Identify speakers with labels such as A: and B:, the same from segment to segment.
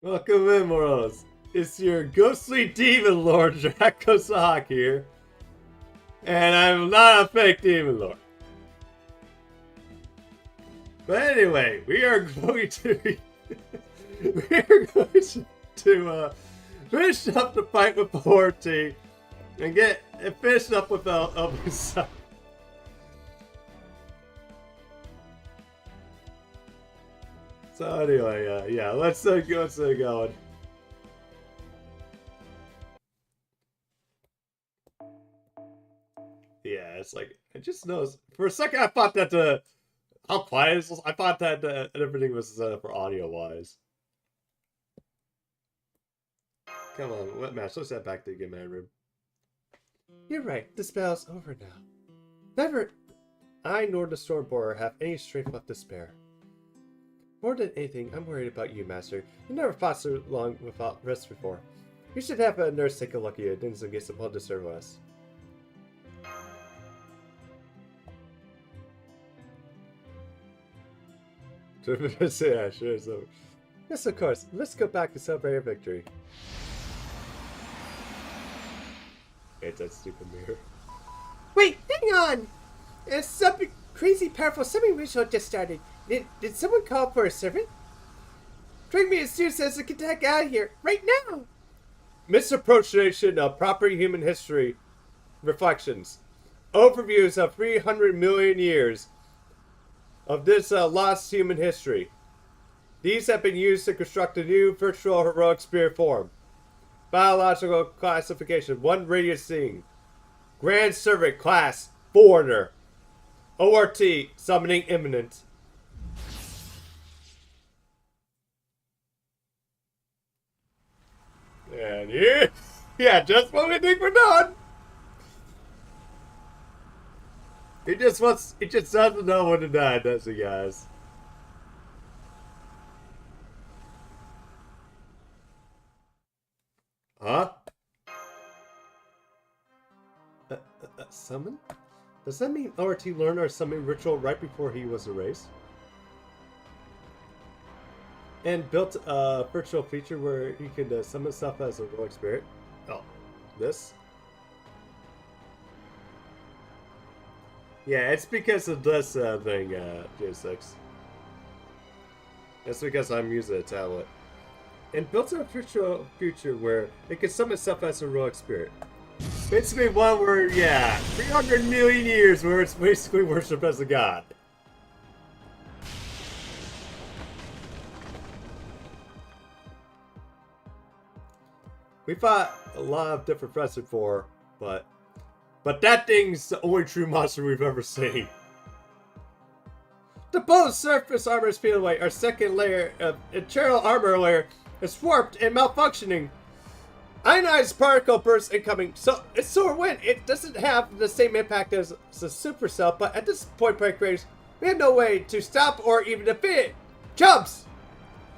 A: Welcome in, Moros. It's your ghostly demon lord, Dracosahawk here. And I'm not a fake demon lord. But anyway, we are going to finish up the fight with the Horde team and finish up with LB7. So anyway, yeah, let's go going. Yeah, it's like, I just noticed, for a second I thought that how quiet is this? I thought that everything was for audio-wise. Come on, what match? Let's head back to the good man room. You're right, this battle's over now. Never I nor the Stormborer have any strength left to spare. More than anything, I'm worried about you, Master. You never fought so long without rest before. You should have a nurse take a look at you and get some blood to serve us. Yeah, sure. So, yes, of course. Let's go back and celebrate our victory. It's that stupid mirror.
B: Wait, hang on! Something crazy powerful summoning ritual just started. Did someone call for a servant? Bring me as soon as I can get out of here, right now!
A: Misappropriation of proper human history. Reflections. Overviews of 300 million years of this lost human history. These have been used to construct a new virtual heroic spirit form. Biological classification: 1 radiant scene. Grand Servant class Foreigner. ORT summoning imminent. And here, yeah, just what we think we're done. He just doesn't know when to die, does he, guys? Huh? Summon? Does that mean ORT learned our summon ritual right before he was erased? And built a virtual feature where he could summon stuff as a heroic spirit? Oh, this? Yeah, it's because of this thing, J6. That's because I'm using a tablet. And built a virtual feature where it can summon stuff as a heroic spirit. Basically one where, yeah, 300 million years where it's basically worshipped as a god. We fought a lot of different threats before, but that thing's the only true monster we've ever seen. The bow's surface armor is peeled away. Our second layer of internal armor layer is warped and malfunctioning. Ionized particle burst incoming. So it's solar wind. It doesn't have the same impact as the supercell, but at this point break range, we have no way to stop or even defeat it. Jumps!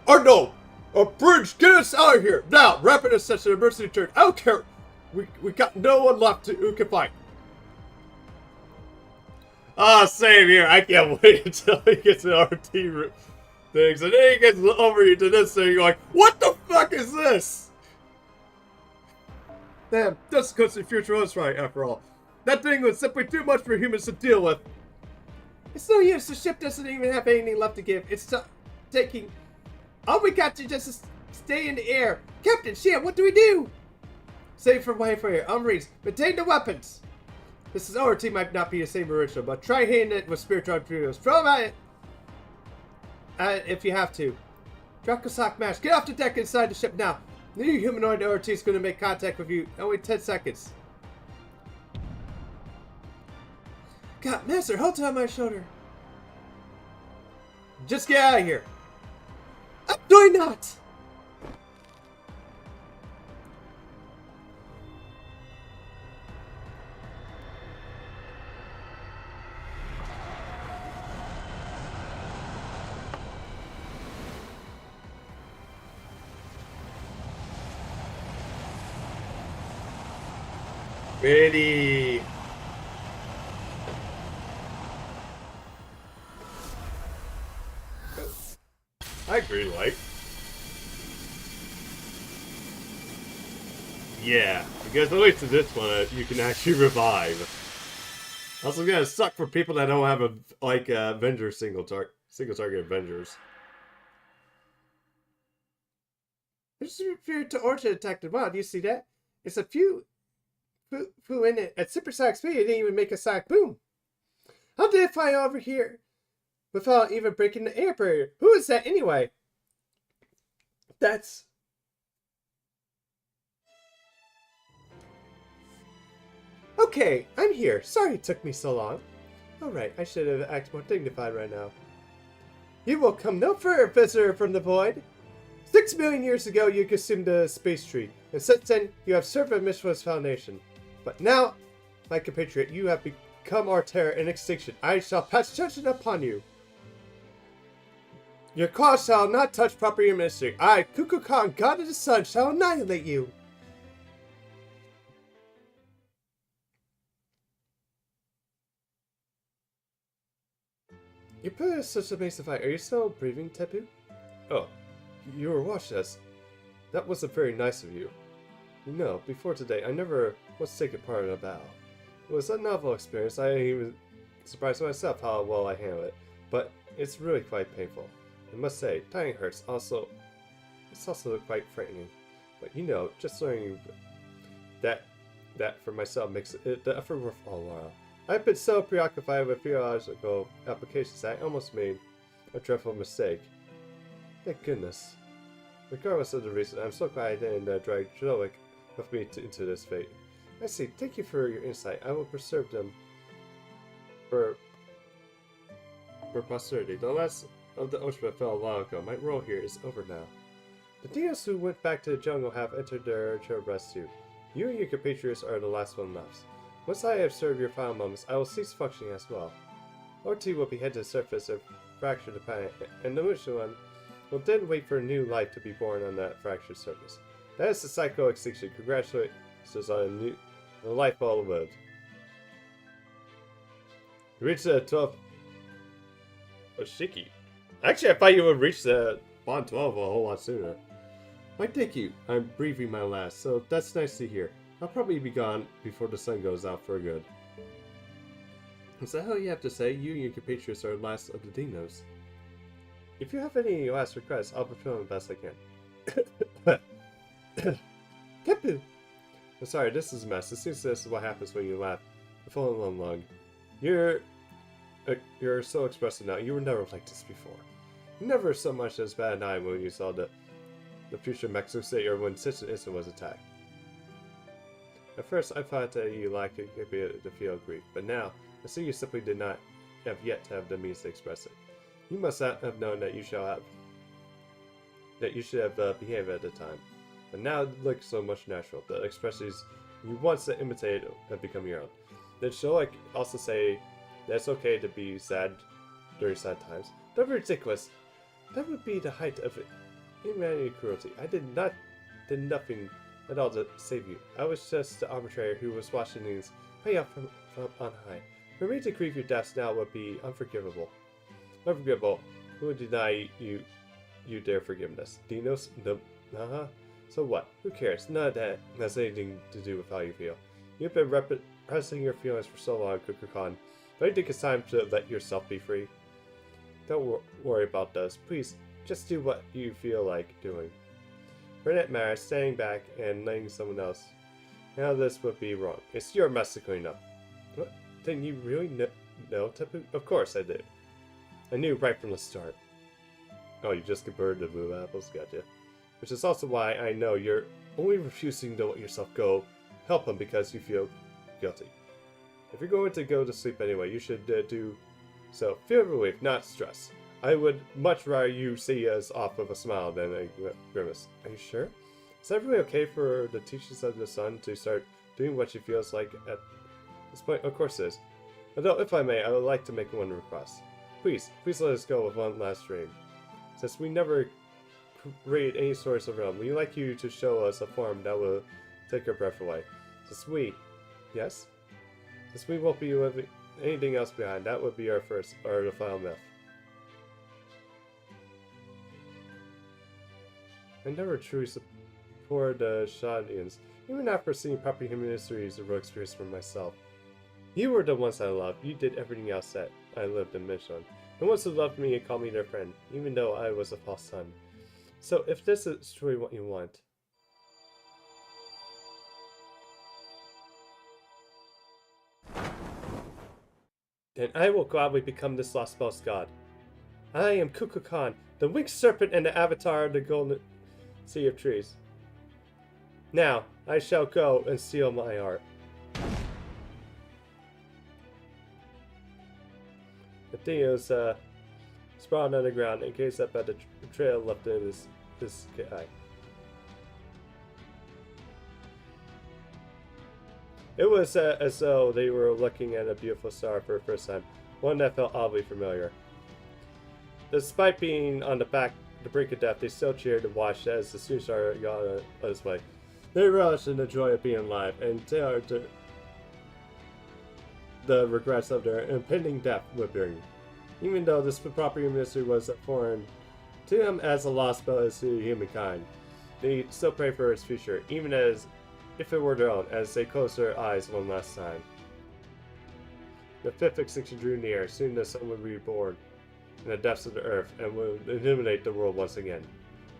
A: Or no! A bridge! Get us out of here! Now! Rapid ascension, emergency turn. I don't care! We got no one left who can fight. Ah, same here. I can't wait until he gets an RT things, and then he gets over you to this thing. You're like, what the fuck is this? Damn, this because the future was right, after all. That thing was simply too much for humans to deal with.
B: It's no use. The ship doesn't even have anything left to give. It's taking... All we got to just is stay in the air. Captain, shit, what do we do? Save for Wi-Fi. Umries, maintain the weapons. This is our team, might not be the same original, but try hitting it with spiritual materials. Throw at it if you have to. Dracosahawk Mash, get off the deck inside the ship now. The new humanoid ORT is going to make contact with you. Only 10 seconds. God, Master, hold on my shoulder. Just get out of here. I'm doing not.
A: Ready. I agree, like. Yeah, because at least in this one, you can actually revive. Also, gonna suck for people that don't have a Avengers single target Avengers.
B: There's a fear to orchard attacked the wild. Do you see that? It's a few in it at supersonic speed. It didn't even make a sonic boom. How did it fly over here without even breaking the air barrier? Who is that anyway? That's... Okay, I'm here. Sorry it took me so long. Alright, I should have acted more dignified right now. You will come no further, visitor from the void. 6 million years ago, you consumed the space tree, and since then, you have served a Mishra's foundation. But now, my compatriot, you have become our terror and extinction. I shall pass judgment upon you. Your claws shall not touch proper your ministry. I, Kukulkan, Khan, god of the sun, shall annihilate you. You put us such a amazing fight. Are you still breathing, Tepu?
A: Oh, you were watching us. That wasn't very nice of you. You know, before today, I never was taking part in a battle. It was a novel experience. I even surprised myself how well I handled it. But it's really quite painful. I must say, dying hurts. It's also quite frightening. But you know, just learning that for myself makes the effort worth a while. I've been so preoccupied with theological applications that I almost made a dreadful mistake. Thank goodness. Regardless of the reason, I'm so glad I didn't drag Joic with me into this fate. I see. Thank you for your insight. I will preserve them for posterity. The last of the Oshma fell a while ago. My role here is over now. The Dinos who went back to the jungle have entered their rest too. You and your compatriots are the last one left. Once I have served your final moments, I will cease functioning as well. OT will behead the surface and fracture the planet, and the Musha one will then wait for a new life to be born on that fractured surface. That is the psycho extinction. Congratulations on a life well lived. You reached the 12th. Oh, Shiki. Actually, I thought you would reach the Bond 12 a whole lot sooner. Why, thank you. I'm breathing my last, so that's nice to hear. I'll probably be gone before the sun goes out for good. Is that all you have to say? You and your compatriots are last of the Dinos. If you have any last requests, I'll fulfill them best I can. Tepu! I'm sorry, this is a mess. It seems this is what happens when you laugh. The full lung. You're so expressive now. You were never like this before. You never so much as bat an eye when you saw the future Mexico City or when such an instant was attacked. At first, I thought that you lacked the capability to feel grief, but now, I see you simply did not have yet to have the means to express it. You must have known that you should have behaved at the time. But now it looks so much natural. The expressions you once imitated have become your own. Did Sholik also say that it's okay to be sad during sad times? That would be ridiculous. That would be the height of inhumanity and cruelty. I did nothing at all to save you. I was just the arbitrator who was watching things play out from on high. For me to grieve your deaths now would be unforgivable. Unforgivable. Who would deny you their forgiveness? Dinos? No. So what? Who cares? None of that has anything to do with how you feel. You've been repressing your feelings for so long, Kukulkan. Don't you think it's time to let yourself be free? Don't worry about this. Please, just do what you feel like doing. For that matter, staying back and letting someone else handle this would be wrong. It's your mess to clean up. What? Then you really know, Tepu? Of course I did. I knew right from the start. Oh, you just compared the blue apples? Gotcha. Which is also why I know you're only refusing to let yourself go. Help him because you feel guilty. If you're going to go to sleep anyway, you should do so. Feel relief, not stress. I would much rather you see us off with a smile than a grimace. Are you sure? Is that really okay for the teachers of the sun to start doing what she feels like at this point? Of course it is. Although, if I may, I would like to make one request. Please let us go with one last dream. Since we never create any source of realm, we'd like you to show us a form that will take our breath away. Since we won't be leaving anything else behind, that would be our first, or the final myth. I never truly support the Shadians, even after seeing proper human histories or experience for myself. You were the ones I loved. You did everything else that I lived and mission. The ones who loved me and called me their friend, even though I was a false son. So if this is truly what you want, then I will gladly become this lost spell's god. I am Kukulkan, the winged serpent and the avatar of the golden sea of trees. Now, I shall go and seal my art. The thing is, sprawled on the ground in case up at the trail left in this guy. It was as though they were looking at a beautiful star for the first time, one that felt oddly familiar. Despite being on the brink of death, they still cheered and watched as the soon star got on its way. They relished in the joy of being alive and tailored the regrets of their impending death would bring. Even though this property ministry was foreign to them as a lost spell is to humankind, they still pray for its future, even as if it were their own, as they closed their eyes one last time. The fifth extinction drew near. Soon the sun would be reborn in the depths of the earth and would illuminate the world once again.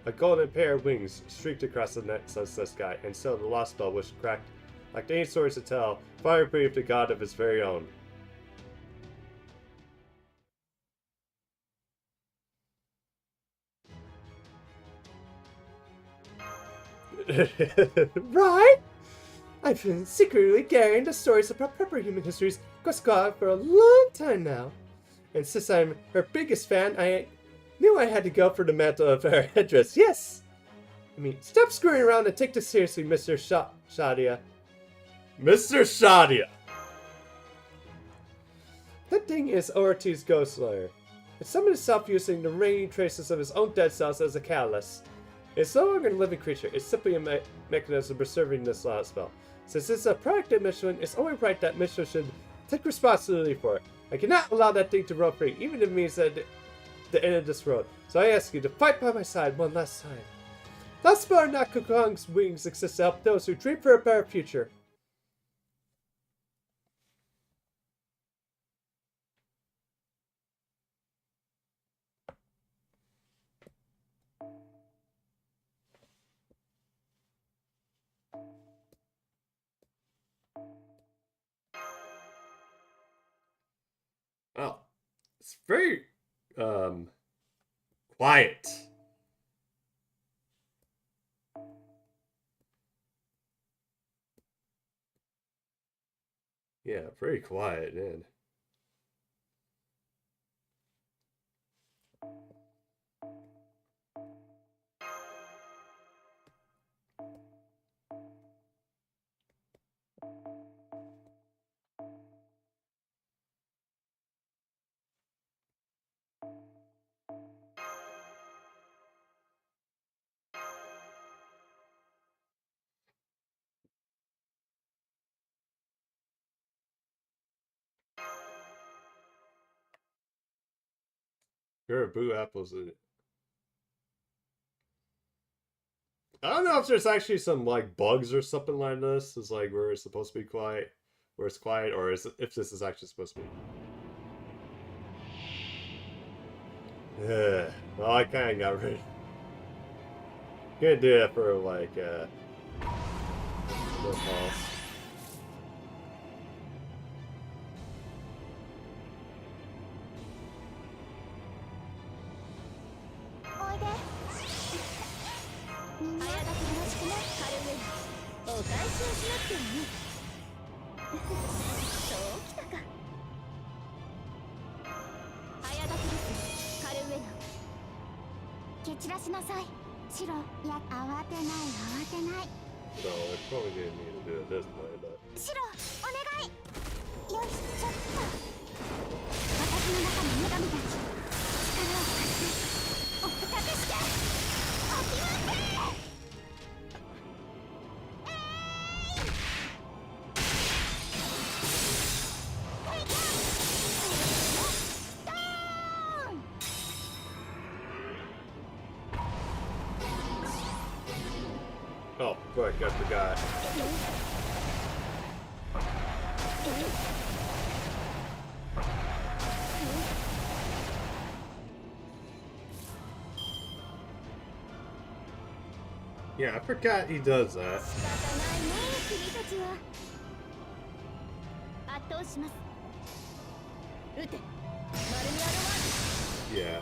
A: A golden pair of wings streaked across the sunset sky, and so the lost spell, which cracked like the ancient stories to tell, finally breathed a god of its very own.
B: Right? I've been secretly carrying the stories about proper human histories across God for a long time now. And since I'm her biggest fan, I knew I had to go for the mantle of her headdress. Yes! I mean, stop screwing around and take this seriously, Mr. Shadia.
A: Mr. Shadia!
B: That thing is Ortiz Ghost Slayer. It summoned itself using the remaining traces of his own dead cells as a catalyst. It's no longer a living creature, it's simply a mechanism preserving this last spell. Since it's a product of Michelin, it's only right that Michelin should take responsibility for it. I cannot allow that thing to roam free, even if it means that the end of this road. So I ask you to fight by my side one last time. Thus far, Nakukong's wings exist to help those who dream for a better future.
A: Oh, it's very, quiet. Yeah, very quiet, man. There are boo apples in it. I don't know if there's actually some like bugs or something like this. It's like where it's supposed to be quiet, where it's quiet, or is if this is actually supposed to be. Yeah. Well, I kind of got rid. Gonna do that for like the pause. So I probably didn't need to do it this way, but. Oh, fuck, I forgot. Yeah, I forgot he does that. Yeah.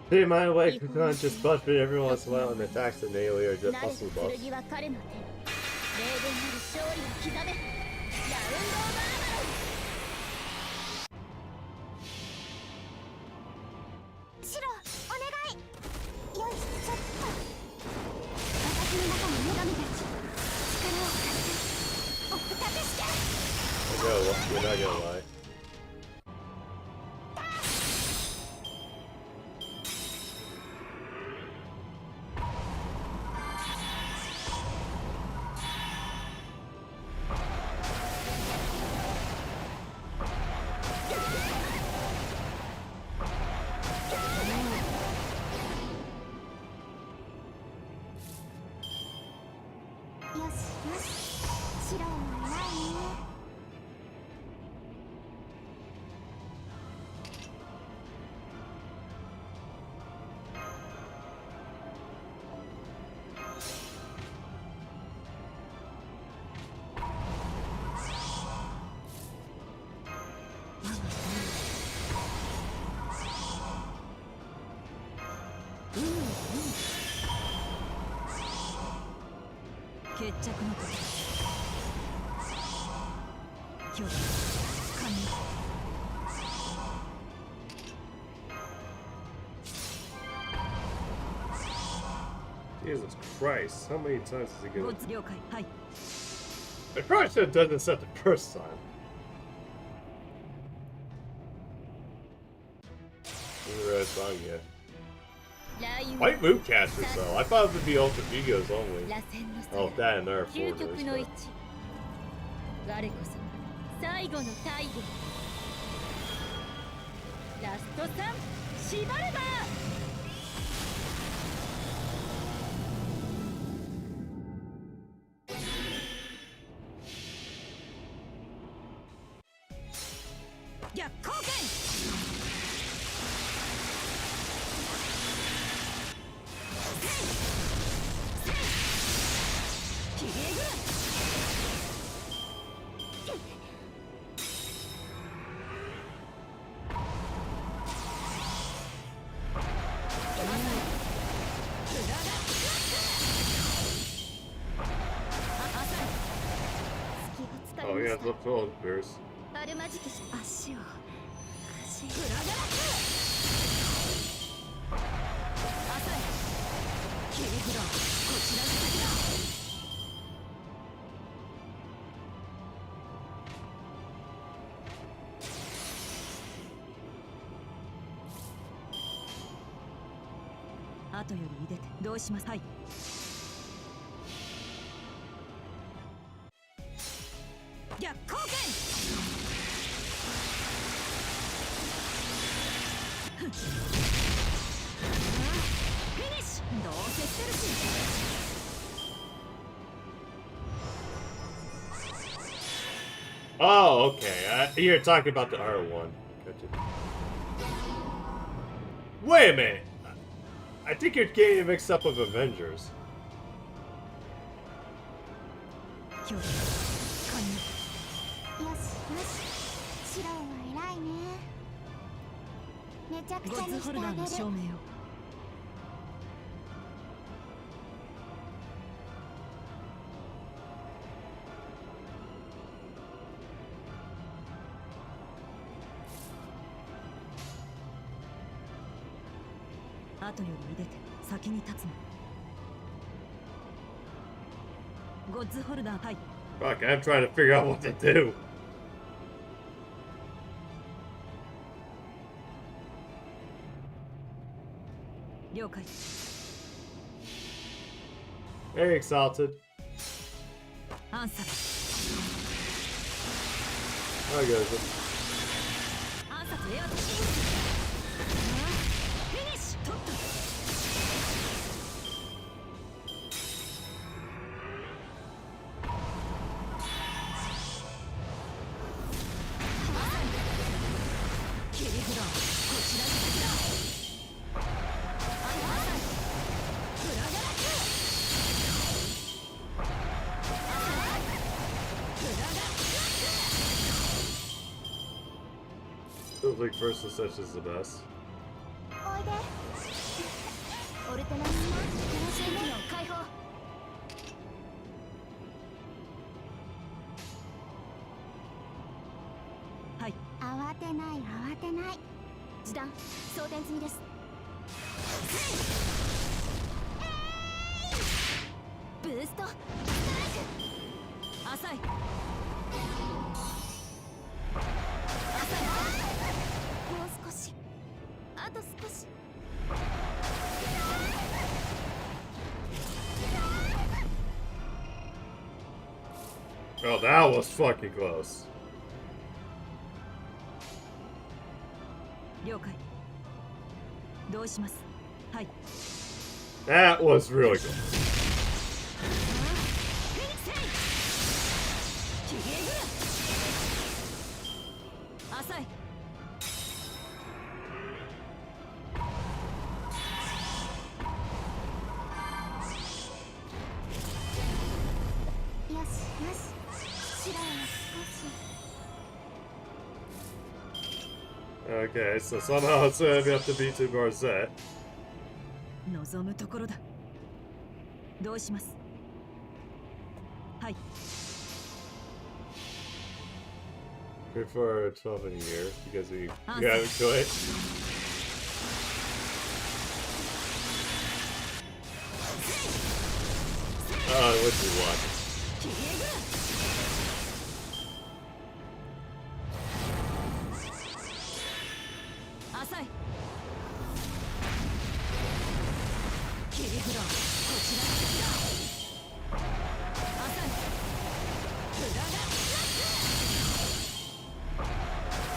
A: Hey, my way, Kukan just buffed me every once in a while and attacks the melee or just muscle buff. You're not gonna lie. Jesus Christ, how many times is he gonna... I probably should have done this at the first time. I didn't realize wrong yet. White move casters though. I thought it would be ultra egos only. Oh, that and there are foreigners. Oh yeah, the phone bears. Oh, okay. You're talking about the R1. Gotcha. Wait a minute. I think you're getting mixed up with Avengers.
C: よしよしシロは偉いね。めちゃくちゃにしてあげる。ゴッズホルダーの証明を。後より出て先に立つの。ゴッズホルダーはい。
A: Fuck, I'm trying to figure out what to do.
C: 了解。
A: Very exalted.
C: アンサー。
A: How goes it?
C: アンサーとエアとインス。フィニッシュ取った。
A: Feels like first ascension is the best.
C: おいで。オルテナミナ、テラシーミオン解放。はい。慌てない慌てない。時短、装填済みです。ブースト。浅い。 あと少し。
A: Oh, that was fucking close.
C: 了解。どうします。はい。
A: That was really good.
C: 浅い。
A: Okay, so somehow it's gonna have to be to Barzette.
C: 望むところだ。どうします。はい。
A: Good for 12 in a year because you haven't quit. Oh, what you watch?
C: 浅い。切り札、こちら。浅い。裏が。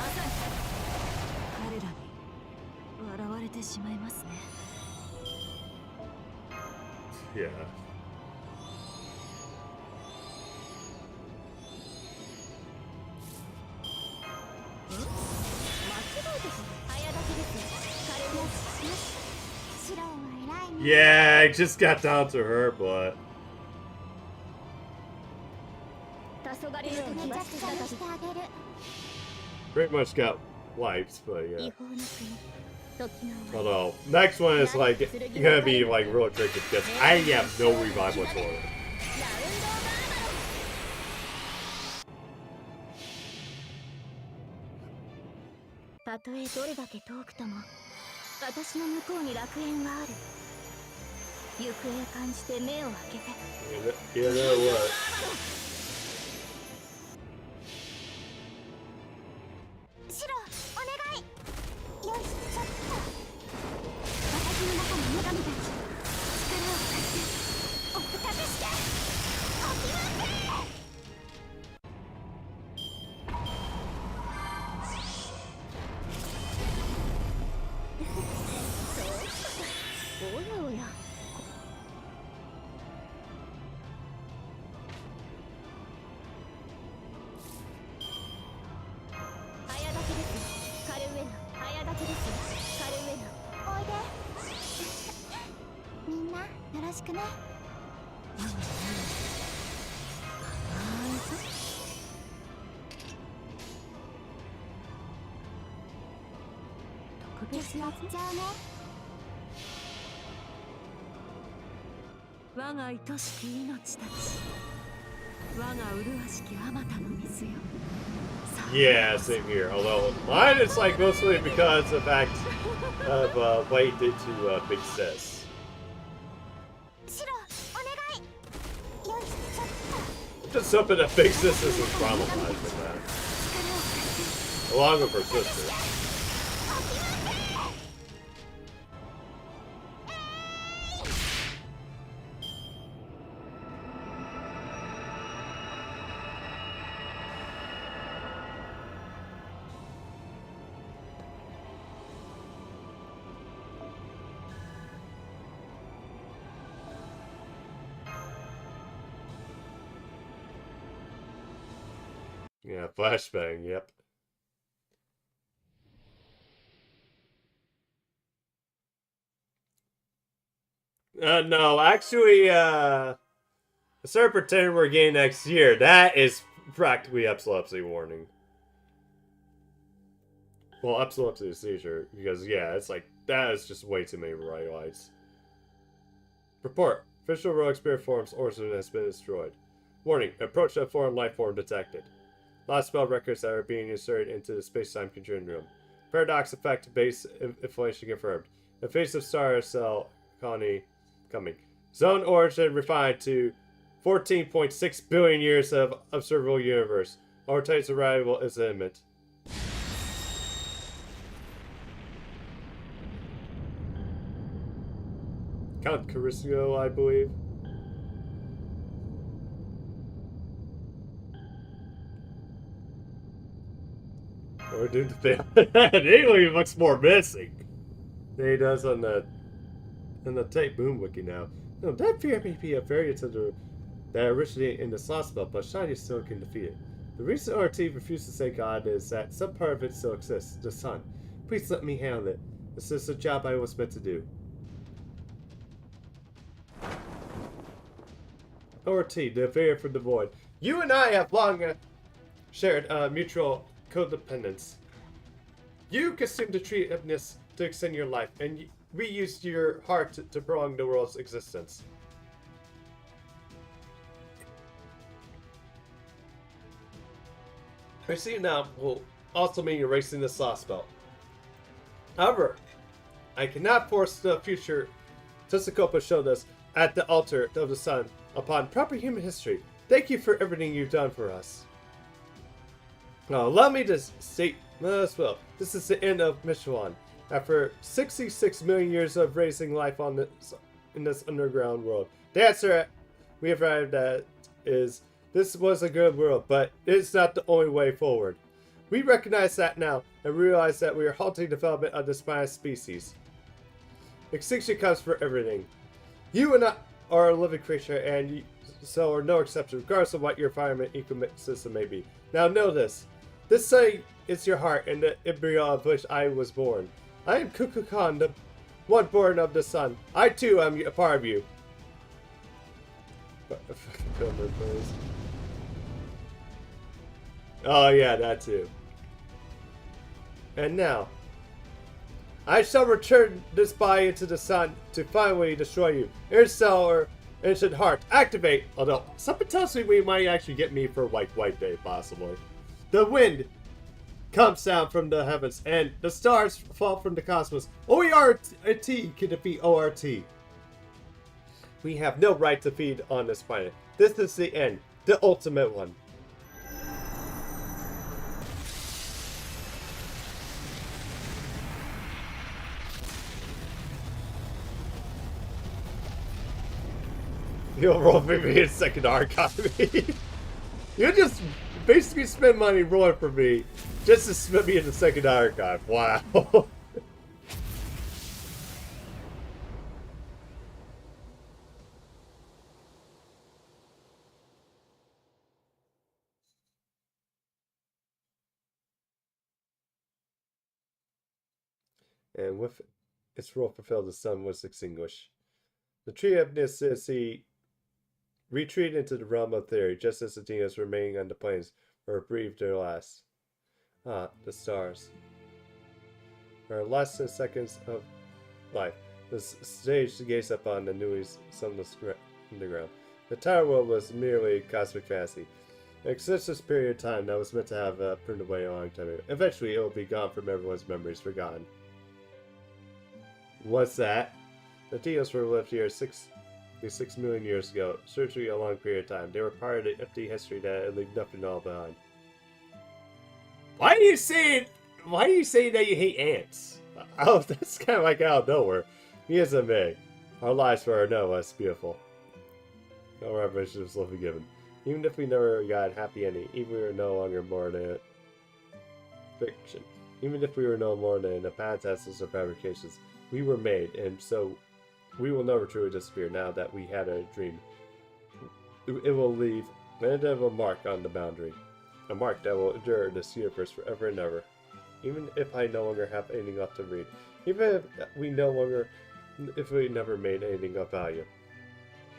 C: 浅い。彼らに笑われてしまいますね。
A: Yeah. Yeah, it just got down to her, but pretty much got wipes, but yeah. Although, next one is like gonna be like real tricky because I have no revive whatsoever.
C: たとえどれだけ遠くとも私の向こうに楽園はある。行方を感じて目を開けて。
A: You know what?
C: シロ、お願い。よいしょっと。私の中の女神たち、力を貸して、おふたけして、おきまって。 およろしくね。特別やっちゃうね。
D: 我が愛しき命たち、我が麗しきあまたの水よ。
A: Yeah, same here. Although mine is like mostly because of the fact of what he did to Big Sis.
C: シロ、お願い。よいしょっと。
A: Just hoping that Big Sis isn't traumatized with that. Along with her sister. Yeah, flashbang, yep. No, actually, start pretending we're getting next year. That is practically epilepsy warning. Well, epilepsy seizure, because yeah, it's like, that is just way too many bright lights. Report. Official rogue spirit form's origin has been destroyed. Warning. Approach of foreign life form detected. Last spell records that are being inserted into the space-time continuum. Paradox effect base inflation confirmed. Invasive star cell colony coming. Zone origin refined to 14.6 billion years of observable universe. Ortay's arrival is imminent. Count Carisio, I believe. Or did the thing? It looks more missing than he does on the tape boom wiki now. No, that fear may be a variant of the that originated in the slot spell, but Shiny still can defeat it. The reason RT refuses to say God is that some part of it still exists, the sun. Please let me handle it. This is the job I was meant to do. RT, the variant from the void. You and I have long shared mutual codependence. You consumed the tree of Ibnis to extend your life, and we used your heart to prolong the world's existence. Erasing now will also mean erasing the slot spell. However, I cannot force the future Tsukupa showed us at the altar of the sun upon proper human history. Thank you for everything you've done for us. Now, allow me to state as well. This is the end of Michelin. After 66 million years of raising life on in this underground world, the answer we have arrived at is this was a good world, but it's not the only way forward. We recognize that now and realize that we are halting development of this planet species. Extinction comes for everything. You and I are a living creature, and so are no exception, regardless of what your environment ecosystem may be. Now know this. This sun is your heart and the embryo of which I was born. I am Kukulkan, the one born of the sun. I too am a part of you. Oh yeah, that too. And now, I shall return this body into the sun to finally destroy you. Air cell or ancient heart, activate! Although, something tells me we might actually get me for White Day, possibly. The wind comes down from the heavens, and the stars fall from the cosmos. Only RT can defeat ORT. We have no right to feed on this planet. This is the end, the ultimate one. You'll roll for me in second archive. You just basically spend money rolling for me just to split me in the second archive. Wow. And with its role fulfilled, the sun was extinguished. The tree of necessity retreat into the realm of theory, just as the Dinos remaining on the plains were breathed their last. Ah, the stars. For less than seconds of life, the stage to gaze up on the newly sunless underground. The entire world was merely cosmic fantasy. It exists this period of time that was meant to have pruned away a long time ago. Eventually, it will be gone from everyone's memories, forgotten. What's that? The Dinos were lived here 6 million years ago, certainly a long period of time. They were part of the empty history that leave nothing all behind. Why do you say that you hate ants? Oh, that's kind of like out of nowhere. He is a May. Our lives were no less beautiful. No revelation was love given. Even if we never got a happy ending, even if we were no longer more than fiction. Even if we were no more than a fantasy or fabrications, we were made, and so we will never truly disappear now that we had a dream. It will leave an indelible mark on the boundary. A mark that will endure this universe forever and ever. Even if I no longer have anything left to read. Even if we never made anything of value.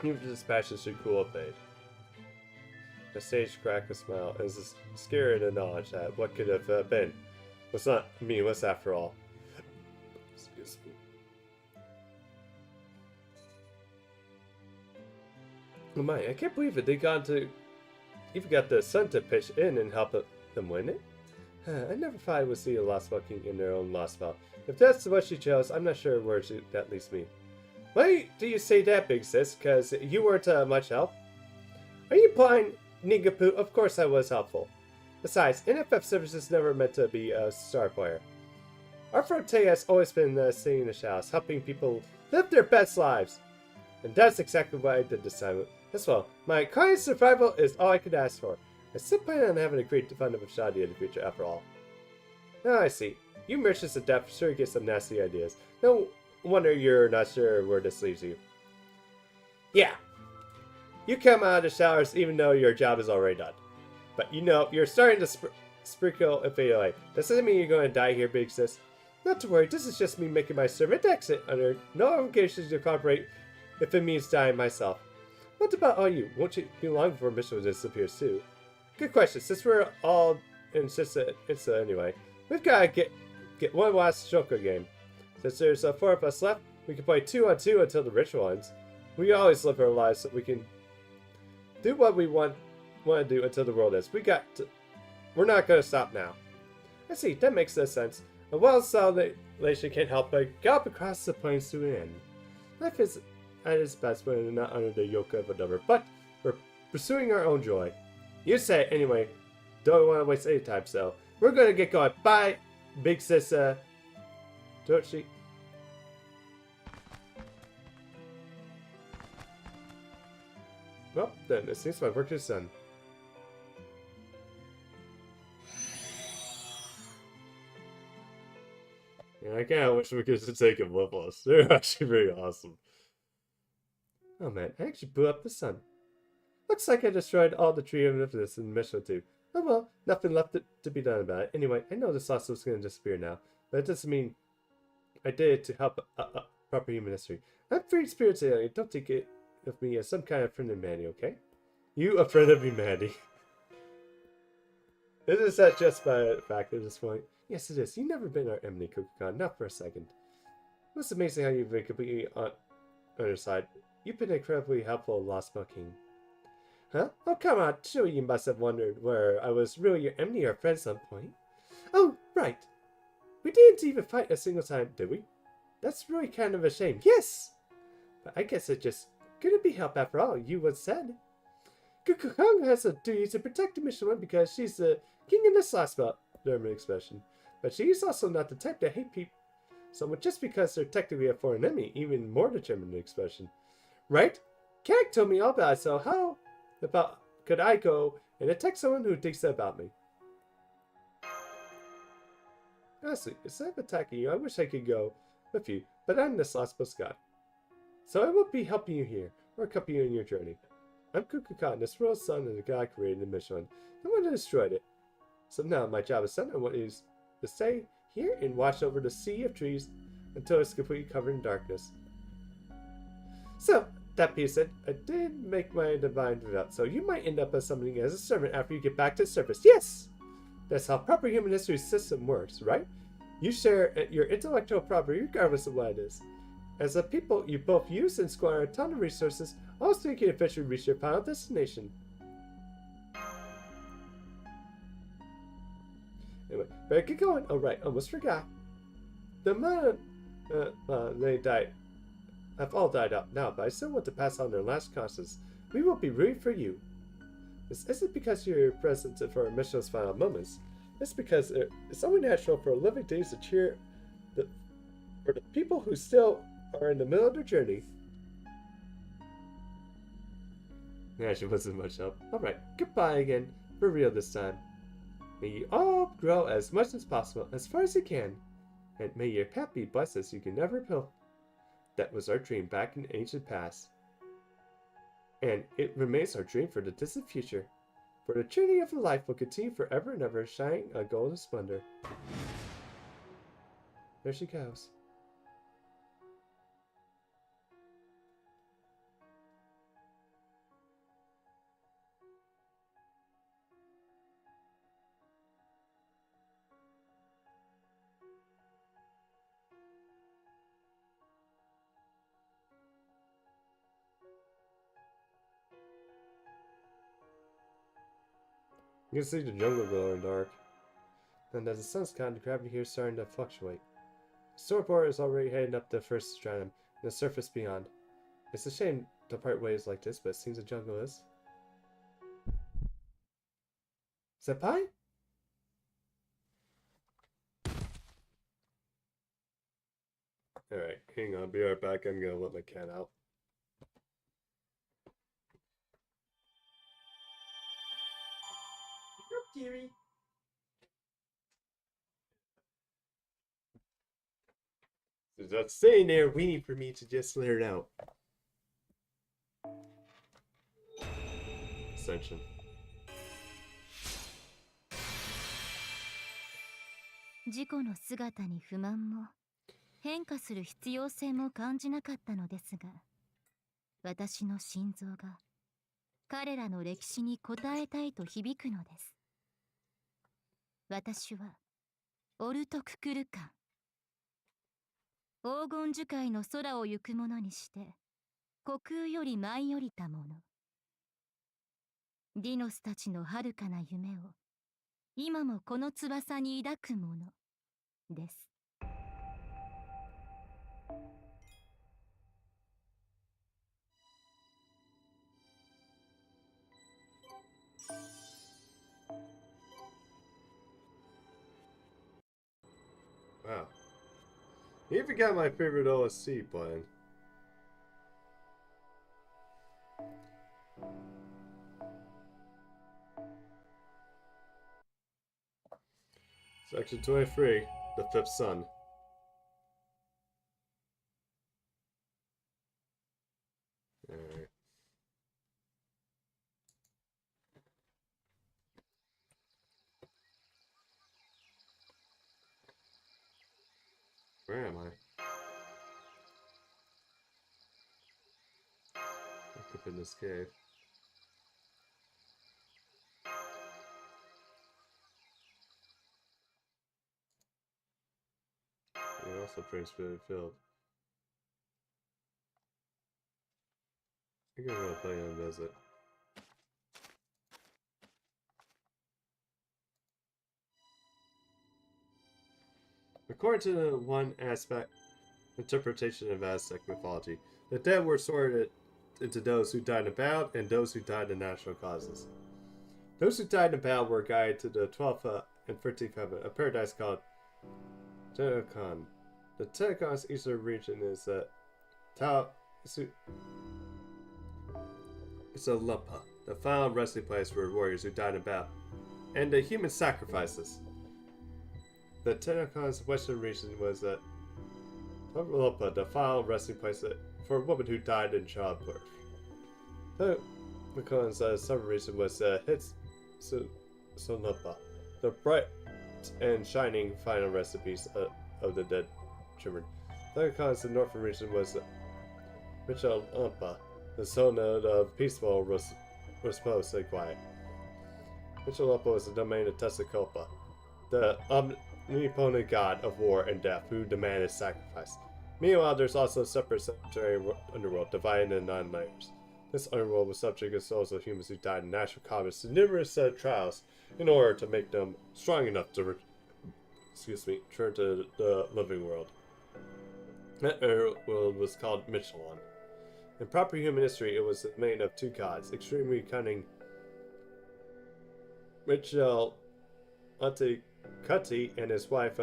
A: Even if this passion should cool a fade. The sage cracked a smile and is scared at the knowledge that what could have been was not meaningless after all. Excuse me. Oh my, I can't believe it. They even got the sun to pitch in and help them win it. I never thought I would see a Lost Spell King in their own Lost Spell. If that's what she chose, I'm not sure where that leaves me. Why do you say that, big sis? Because you weren't much help? Are you blind, Nigapoo? Of course I was helpful. Besides, NFF services never meant to be a star player. Our forte has always been sitting in the shadows, helping people live their best lives. And that's exactly what I did this time. As well, my client's survival is all I could ask for. I still plan on having a great fun of Shadi in the future after all. Now I see. You merchants of death sure get some nasty ideas. No wonder you're not sure where this leaves you. Yeah. You come out of the showers even though your job is already done. But you know, you're starting to sprinkle and fade away. Does that mean you're going to die here, big sis? Not to worry, this is just me making my servant exit under no obligations to cooperate if it means dying myself. What about all you? Won't you be long before mission disappears too? Good question. Since we're all in it's anyway, we've got to get one last Joker game. Since there's 4 of us left, we can play 2-on-2 until the ritual ends. We always live our lives so we can do what we want to do until the world ends. We're not going to stop now. I see. That makes no sense. A well-salvation can't help but gallop across the plains to an end. Life is at its best when we're not under the yoke of another, but we're pursuing our own joy. You say it anyway. Don't want to waste any time, so we're gonna get going. Bye, big sis. Don't she? Well, then it seems my work is done. Yeah, I kind of wish we could just take them with us. They're actually pretty awesome. Oh man, I actually blew up the sun. Looks like I destroyed all the tree of this in mission 2. Oh well, nothing left to be done about it. Anyway, I know this lost was going to disappear now, but it doesn't mean I did it to help proper human history. I'm free spiritually. Don't take it of me as some kind of friend of humanity, okay? You a friend of humanity. Isn't that just by fact at this point? Yes, it is. You've never been our enemy, Kukulkan, not for a second. It's amazing how you've been completely on your side. You've been incredibly helpful, Lost Spell King. Huh? Oh, come on. Surely you must have wondered where I was really your enemy or friend at some point. Oh, right. We didn't even fight a single time, did we? That's really kind of a shame. Yes! But I guess it just couldn't be helped after all you once said. Kukukong has a duty to protect the Mission 1 because she's the king in this last spell, German expression. But she's also not the type to hate people someone just because they're technically a foreign enemy, even more determined expression. Right? Kak told me all about it, so how about could I go and attack someone who thinks that about me? Honestly, instead of attacking you, I wish I could go with you, but I'm this last post guy. So I won't be helping you here, or accompanying you on your journey. I'm Kukulkan, this world's son and the god created the mission. No one destroyed it. So now my job is done, and what is to stay here and watch over the sea of trees until it's completely covered in darkness. So, that being said, I did make my divine devout, so you might end up as something as a servant after you get back to the surface. Yes! That's how proper human history system works, right? You share your intellectual property regardless of what it is. As a people, you both use and squander a ton of resources, all so you can eventually reach your final destination. Anyway, better get going. Oh right, almost forgot. The man, they died. Have all died out now, but I still want to pass on their last conscience. We will be rooting for you. This isn't because you're present for our mission's final moments. It's because it's only natural for living things to cheer for the people who still are in the middle of their journey. Actually wasn't much help. Alright, goodbye again. For real this time. May you all grow as much as possible, as far as you can. And may your path be blessed as you can never build. That was our dream back in the ancient past. And it remains our dream for the distant future. For the journey of life will continue forever and ever, shining a golden splendor. There she goes. You can see the jungle glowing dark. And as the sun's gone, the gravity here is starting to fluctuate. The storyboard is already heading up the first stratum, and the surface beyond. It's a shame to part ways like this, but it seems the jungle is. Senpai? Alright, hang on, be right back. I'm gonna let my cat out. Kitty. So just sitting there waiting for me to just let her out. Ascension.
D: 自己の姿に不満も変化する必要性も感じなかったのですが、私の心臓が彼らの歴史に応えたいと響くのです。私はオルト・ククルカン、黄金樹海の空を行くものにして虚空より舞い降りたもの。ディノスたちの遥かな夢を今もこの翼に抱くものです。
A: Wow. You even got my favorite OSC playing. Section 23, The Fifth Sun. Alright. Where am I? Up in this cave. We're also pretty spirit filled. I think I'm gonna play and visit. According to the one aspect interpretation of Aztec mythology, the dead were sorted into those who died in battle and those who died in natural causes. Those who died in battle were guided to the 12th and 13th heaven, a paradise called Tenokon. The Tenokon's eastern region is it's a Lumpa, the final resting place for warriors who died in battle, and the human sacrifices. The Tenokon's western region was Lumpa, the final resting place for a woman who died in childbirth. The Tenokon's southern region was Hitsunlupa, the bright and shining final recipes of the dead children. The Tenokon's northern region was Mitchell Umpa, the son of peaceful, was mostly quiet. Mitchell Umpa was the domain of Tessacopa, the omnipotent god of war and death who demanded sacrifice. Meanwhile, there's also a separate cemetery underworld divided into 9 layers. This underworld was subject to souls of humans who died in natural combat to numerous trials in order to make them strong enough to return to the living world. That underworld was called Michelon. In proper human history, it was made of 2 gods, extremely cunning Michel Anticuti and his wife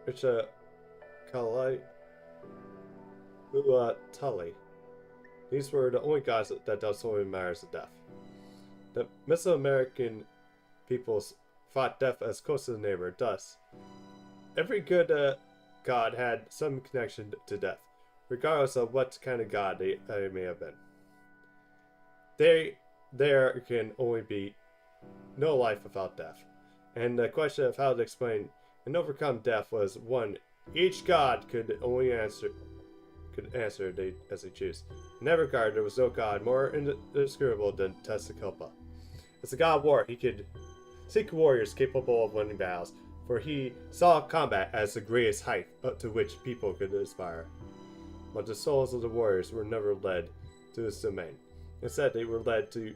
A: Richa Kalai Tully. These were the only gods that dealt solely in matters of death. The Mesoamerican peoples fought death as close to the neighbor, thus every good god had some connection to death, regardless of what kind of god they may have been. There can only be no life without death, and the question of how to explain and overcome death was one each god could only answer as they choose. In that regard, there was no god more inscrutable than Tessacopa. As a god of war, he could seek warriors capable of winning battles, for he saw combat as the greatest height to which people could aspire. But the souls of the warriors were never led to his domain. Instead, they were led to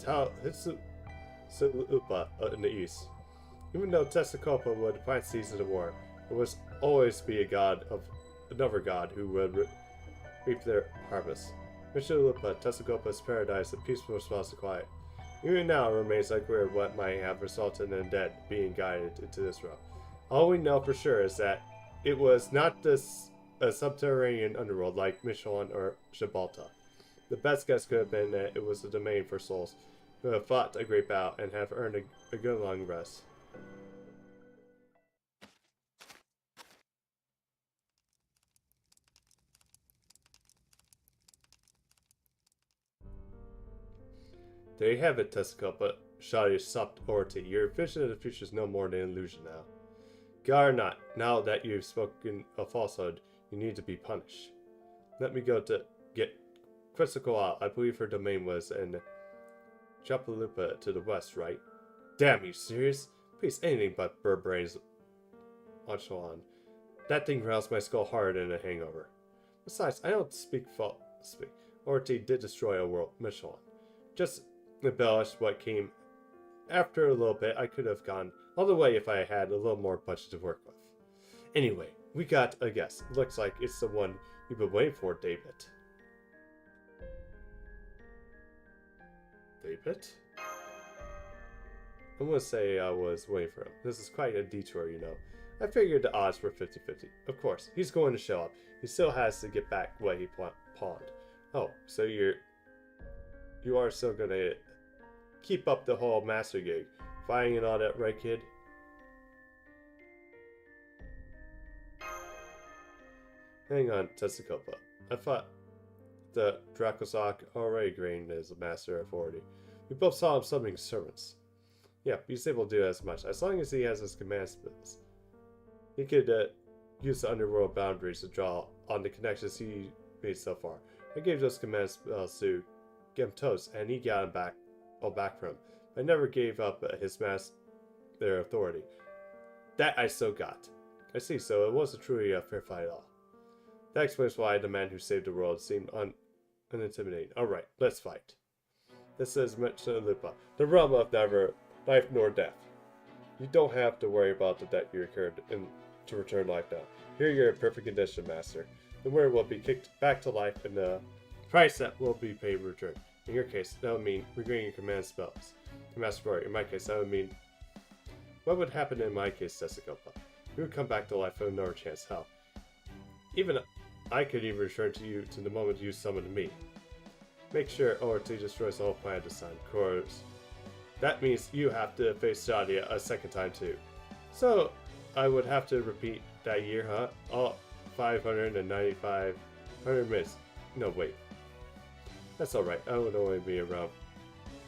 A: Tauhitsuupa in the east. Even though Tessacopa would plant seeds of the war, there would always be another god who would reap their harvest. Michulupa, Tessacopa's paradise, a peaceful response to quiet. Even now, it remains unclear what might have resulted in the dead being guided into this realm. All we know for sure is that it was not a subterranean underworld like Michelin or Gibraltar. The best guess could have been that it was a domain for souls who have fought a great battle and have earned a good long rest. There you have it, Tessacopa. Shadi sopped Orty. Your vision of the future is no more than an illusion now. God or not, now that you've spoken a falsehood, you need to be punished. Let me go to get Quetzalcoatl. I believe her domain was in Chapalupa to the west, right? Damn, you serious? Please, anything but bird brains. On. That thing roused my skull harder than a hangover. Besides, I don't speak false. Orty did destroy a world, Michelin. Just embellished what came after a little bit. I could have gone all the way if I had a little more budget to work with. Anyway, we got a guess. Looks like it's the one you've been waiting for, David. David? I'm gonna say I was waiting for him. This is quite a detour, you know. I figured the odds were 50-50. Of course, he's going to show up. He still has to get back what he pawned. Oh, so you are still gonna keep up the whole master gig, fighting and all that, right, kid? Hang on, Tessacopa. I thought the Dracosok already gained as a master authority. We both saw him summoning servants. Yeah, he's able to do as much, as long as he has his command spells. He could use the underworld boundaries to draw on the connections he made so far. I gave those command spells to give him toast, and he got him back from him. I never gave up their authority. That I still got. I see, so it wasn't truly a fair fight at all. That explains why the man who saved the world seemed unintimidating. Alright, let's fight. This is Lupa, the realm of never life nor death. You don't have to worry about the debt you incurred to return life now. Here you're in perfect condition, Master. The winner will be kicked back to life, and the price that will be paid in return. In your case, that would mean regaining your command spells. Master Warrior, in my case, that would mean... What would happen in my case, Tessacopa? You would come back to life with another chance. Hell, even I could even return to you to the moment you summoned me. Make sure ORT destroys the whole planet this time. Of course, that means you have to face Shadia a second time too. So, I would have to repeat that year, huh? All 595 minutes. No, wait. That's alright. I would only be around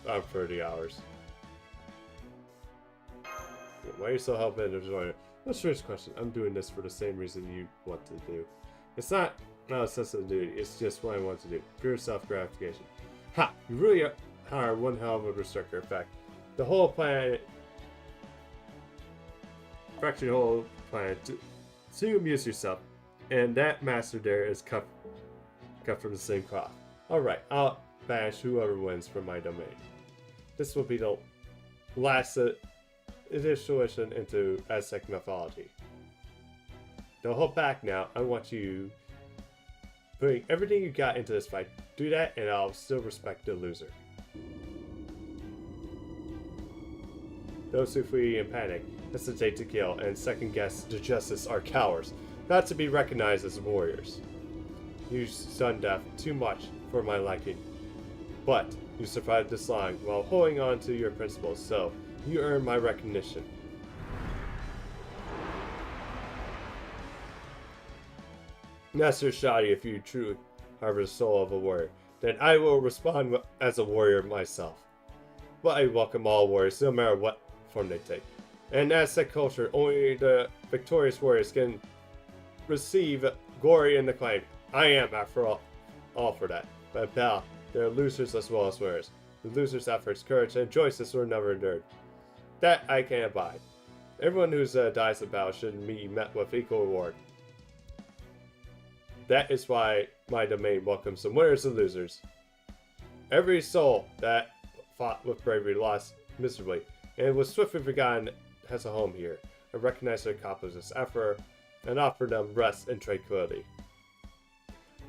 A: 30 hours. Why are you so hell-bent on joining? That's a serious question. I'm doing this for the same reason you want to do. It's not not a sense of duty. It's just what I want to do. Pure self-gratification. Ha! You really are one hell of a berserker. In fact, the whole planet... fractured the whole planet to amuse yourself. And that master there is cut from the same cloth. Alright, I'll banish whoever wins from my domain. This will be the last initiation into Aztec mythology. Don't hold back now. I want you putting everything you got into this fight. Do that and I'll still respect the loser. Those who flee in panic, hesitate to kill, and second guess the justice are cowards, not to be recognized as warriors. You sudden death too much for my liking. But you survived this long while holding on to your principles, so you earn my recognition. Master Shoddy, if you truly harbor the soul of a warrior, then I will respond as a warrior myself. But I welcome all warriors, no matter what form they take. In Aztec culture, only the victorious warriors can receive glory and acclaim. I am, after all for that. But pal, there are losers as well as winners. The losers' efforts, courage, and choices were never endured. That I can abide. Everyone who dies in battle should be met with equal reward. That is why my domain welcomes the winners and losers. Every soul that fought with bravery lost miserably, and was swiftly forgotten has a home here. I recognize their accomplishments effort and offer them rest and tranquility.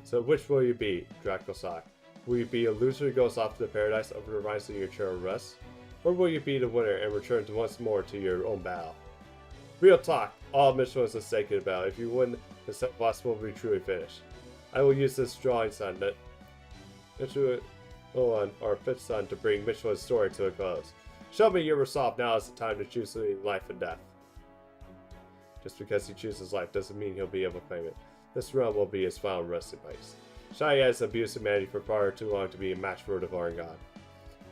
A: So which will you be, Dracosoc? Will you be a loser who goes off to the paradise of reminding your eternal rest? Or will you be the winner and return once more to your own battle? Real talk, all mission was a sacred battle. If you win, the set boss will be truly finished. I will use this drawing sun that or fifth sun to bring Michelle's story to a close. Show me your resolve. Now is the time to choose between life and death. Just because he chooses life doesn't mean he'll be able to claim it. This realm will be his final resting place. Shadi has abused humanity for far too long to be a match for a divine god.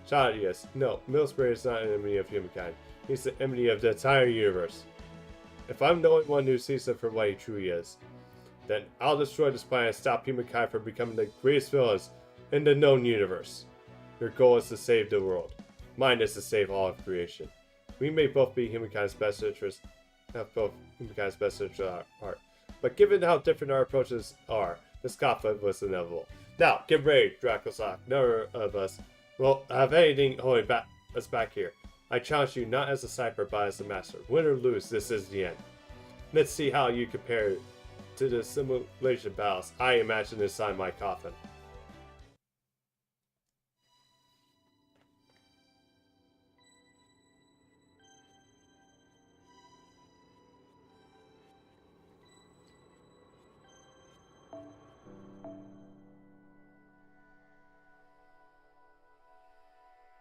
A: Shadi is. No, Millsbury is not an enemy of humankind. He's the enemy of the entire universe. If I'm the only one who sees him for what he truly is, then I'll destroy this planet and stop humankind from becoming the greatest villains in the known universe. Your goal is to save the world. Mine is to save all of creation. We may both be humankind's best interest, have both humankind's best interest at heart. But given how different our approaches are, this conflict was inevitable. Now, get ready, Dracosoc. None of us will have anything holding us back here. I challenge you not as a sniper, but as a master. Win or lose, this is the end. Let's see how you compare to the simulation battles I imagine inside my coffin.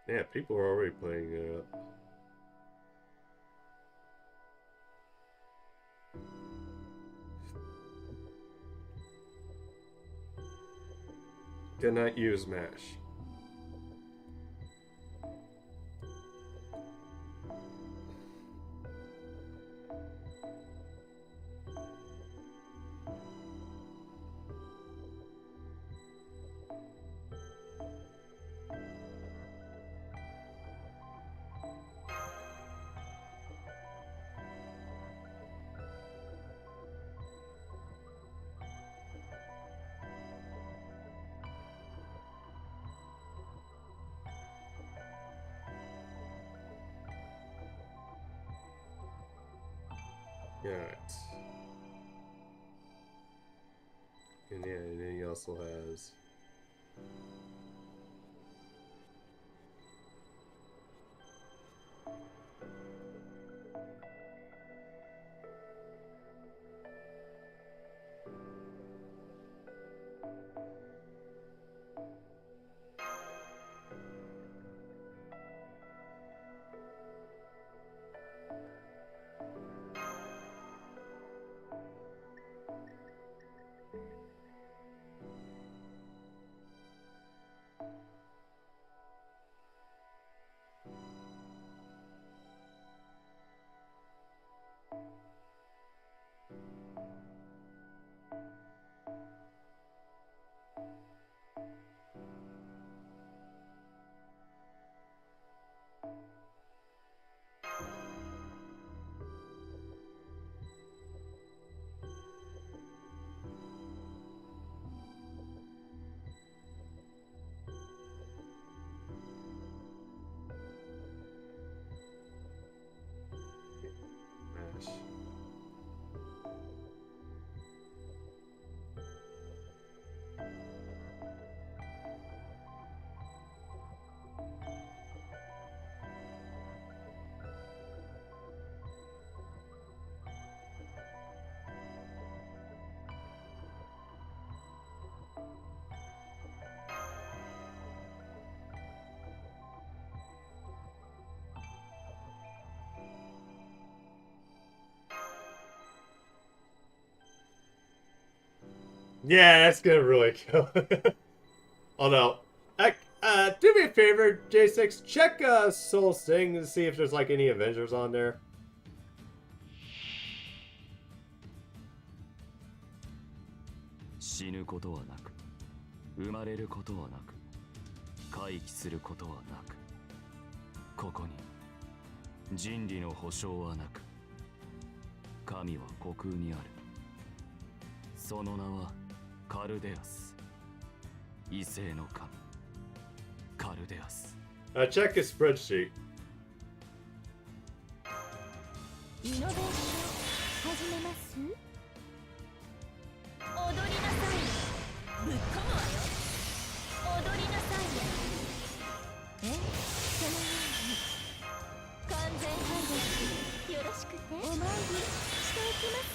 A: Yeah, people are already playing it up. Cannot use MASH. Alright. And yeah, and then he also has Yeah, that's gonna really kill. Although, do me a favor, J6, check Soul Sting to see if there's like any Avengers on there.
E: 死ぬことはなく、生まれることはなく、回帰することはなく、ここに人理の保証はなく、神は虚空にある。その名はカルデアス、異性の神、カルデアス。
A: Check his spreadsheet.
D: イノベーション始めます。踊りなさい。ぶっ込むわよ。踊りなさいよ。そのように完全配慮よろしくてお参りしていきます。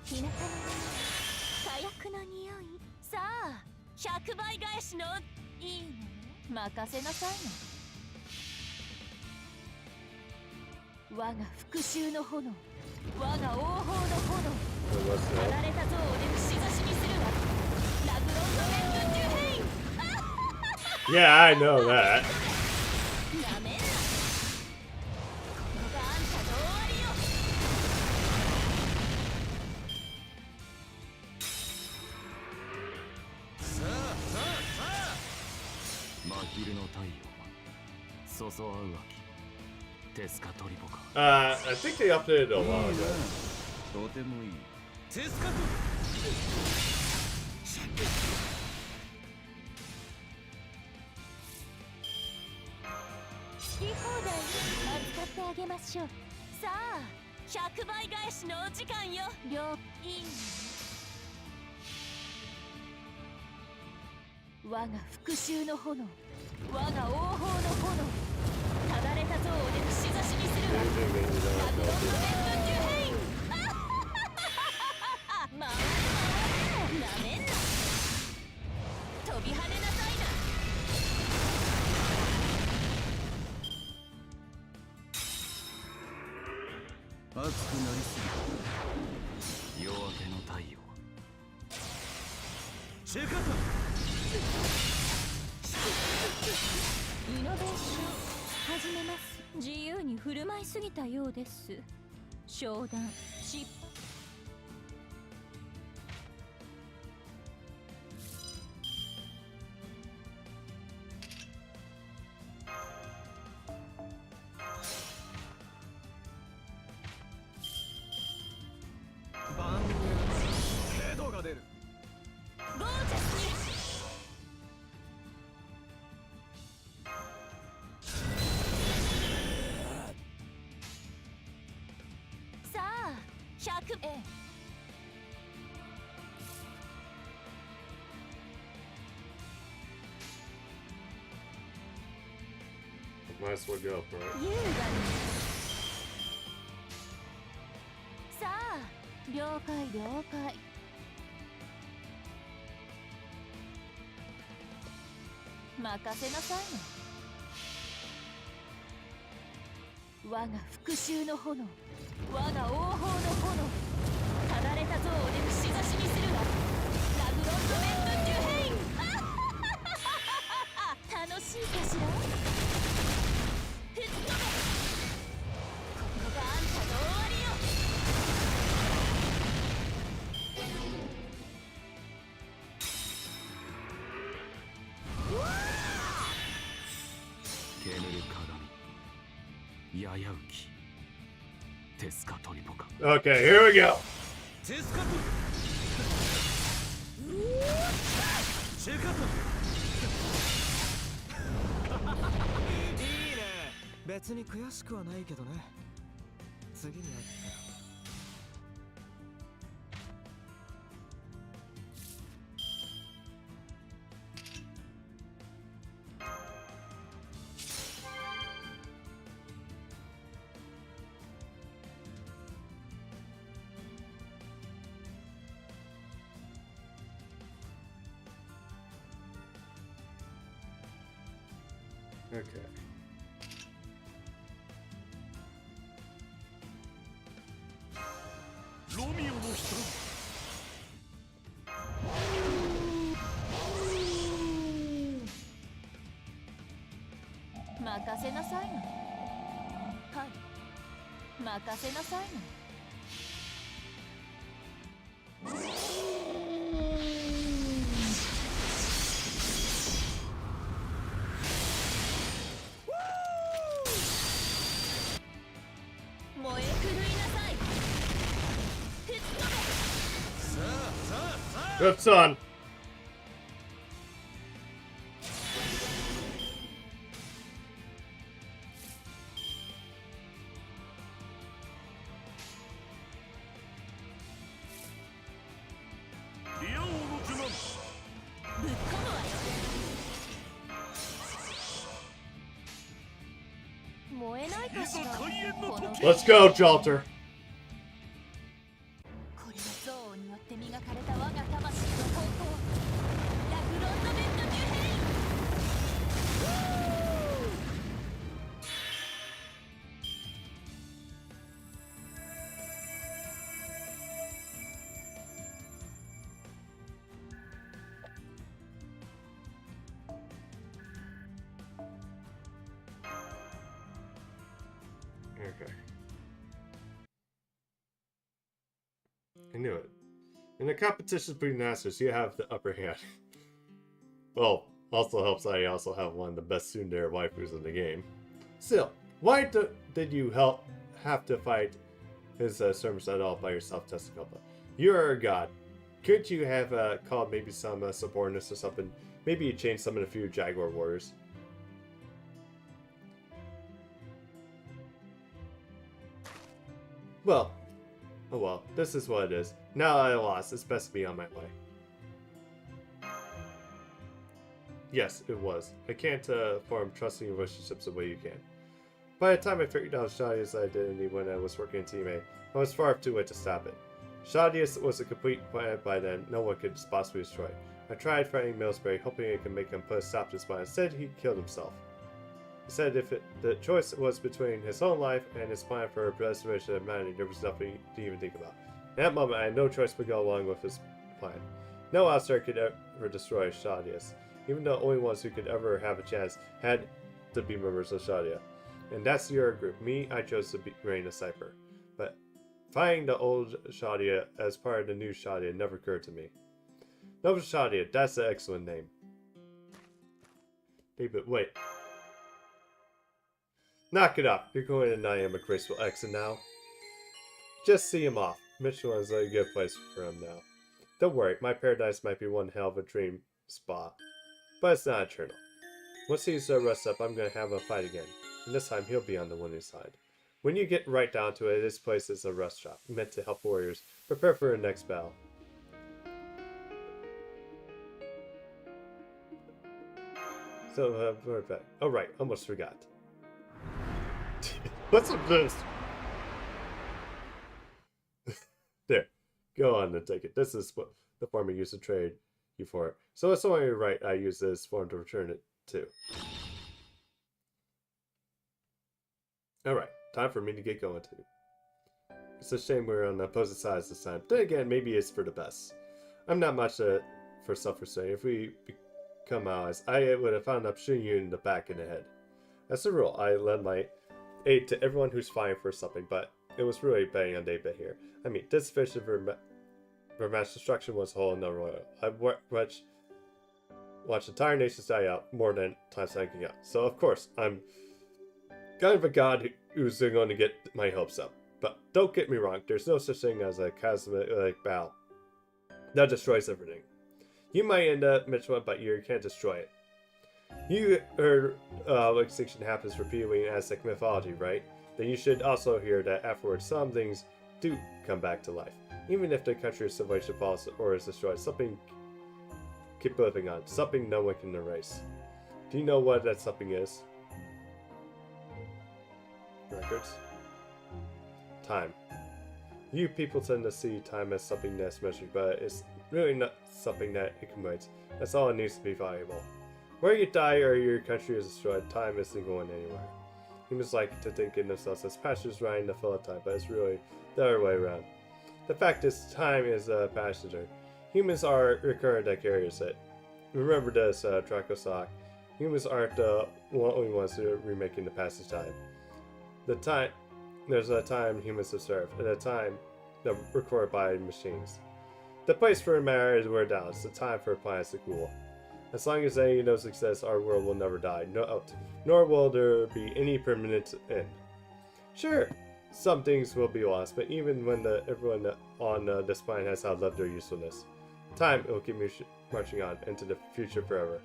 D: 日向の火薬の匂い。さあ100倍返しのいいね。任せなさいな。我が復讐の炎、我が王鵬の炎、離れた像をで串刺しにするわ。ラグロンドメントデュヘイン。
A: Yeah, I know that.
D: なめんな。ここがあんたの終わりよ。
E: さあさあさあ、真昼の太陽、そそあう秋、テスカトリボカ。
A: I think they updated it a while ago.
E: とてもいい。テスカトリ。
D: 好き放題扱ってあげましょう。さあ100倍返しのお時間よ。了いいね。我が復讐の炎、我が王鵬の炎、離れた像をで串刺しにするわ。ラグロンドメントデュヘイン。まあなめんな。飛び跳ねなさいな。
E: 熱くなりすぎた。夜明けの太陽。チェカト。
D: イノベーション始めます。自由に振る舞いすぎたようです。商談失敗。
E: 番組ヘドが出る。
D: ゴージャスに。さあ100。
A: Might as well go, right?
D: 優雅に。さあ了解了解。任せなさいな。我が復讐の炎、我が王鵬の炎、離れた像をで串刺しにするわ。ラグロンドメントデュヘイン。楽しいかしら。吹っ飛べ。ここがあんたの終わりよ。
E: 煙る鏡、ややうき、テスカトリボカ。
A: Okay, here we go.
E: テスカトリ。チェカトリ。いいね。別に悔しくはないけどね。次に会ったら。
A: Okay.
D: 任せなさいな。はい、任せなさいな。燃え狂いなさい。吹っ飛べ。
A: Good son. Let's go, Jalter.
D: これは憎悪によって磨かれた我が魂の方向。ラグロンドベッドデュヘリン。
A: Okay. I knew it. In the competition between masters, you have the upper hand. Well, also helps I also have one of the best tsundere waifus in the game. Still, why did you have to fight his servants at all by yourself, Testacopa? You are a god. Couldn't you have called maybe some subordinates or something? Maybe you changed some of the few Jaguar warriors. Well, oh well, this is what it is. Now that I lost, it's best to be on my way. Yes, it was. I can't form trusting relationships the way you can. By the time I figured out Shadia's identity when I was working in Team A, I was far too late to stop it. Shadia was a complete planet by then, no one could possibly destroy it. I tried fighting Millsbury, hoping I could make him put a stop to this, but instead he killed himself. He said if the choice was between his own life and his plan for preservation of humanity, there was nothing to even think about. In that moment, I had no choice but go along with his plan. No outsider could ever destroy Shadius. Even the only ones who could ever have a chance had to be members of Shadia. And that's your group. Me, I chose to reign a Cypher. But finding the old Shadia as part of the new Shadia never occurred to me. Nova Shadia, that's an excellent name. David, wait. Knock it off. You're going to deny him a graceful exit now. Just see him off. Michelin is a good place for him now. Don't worry, my paradise might be one hell of a dream spa. But it's not eternal. Once he's rests up, I'm going to have him fight again. And this time, he'll be on the winning side. When you get right down to it, this place is a rest shop, meant to help warriors prepare for the next battle. So, we're back. Oh right, almost forgot. What's up this? There. Go on and take it. This is what the form I used to trade you for it. So it's only right I use this form to return it to. Alright, time for me to get going too. It's a shame we're on the opposite sides this time. Then again, maybe it's for the best. I'm not much for self-restraint. If we become allies, I would have found up shooting you in the back and the head. As a rule, I lend my aid to everyone who's fighting for something, but it was really betting on David here. I mean, this vision for mass destruction was a whole another world. I watched entire nations die out more than times anything else. So of course, I'm kind of a god who's going to get my hopes up. But don't get me wrong, there's no such thing as a cosmic battle that destroys everything. You might end up Michelin, but you can't destroy it. You heard extinction happens repeatedly in Aztec mythology, right? Then you should also hear that afterwards some things do come back to life. Even if the country's civilization falls or is destroyed, something keep living on. Something no one can erase. Do you know what that something is? Records? Time. You people tend to see time as something that's measured, but it's really not something that accumulates. That's all it needs to be valuable. Where you die or your country is destroyed, time isn't going anywhere. Humans like to think of themselves as passengers riding the flow of time, but it's really the other way around. The fact is, time is a passenger. Humans are recurrent that carries it. Remember this, Dracosoc. Humans aren't the only ones who are remaking the passage time. There's a time humans have served, and a time that recorded by machines. The place for a matter is where down. It's the time for planets to cool. As long as any of those exist, our world will never die. Nor will there be any permanent end. Sure, some things will be lost, but even when everyone on this planet has outlived their usefulness, time will keep marching on into the future forever.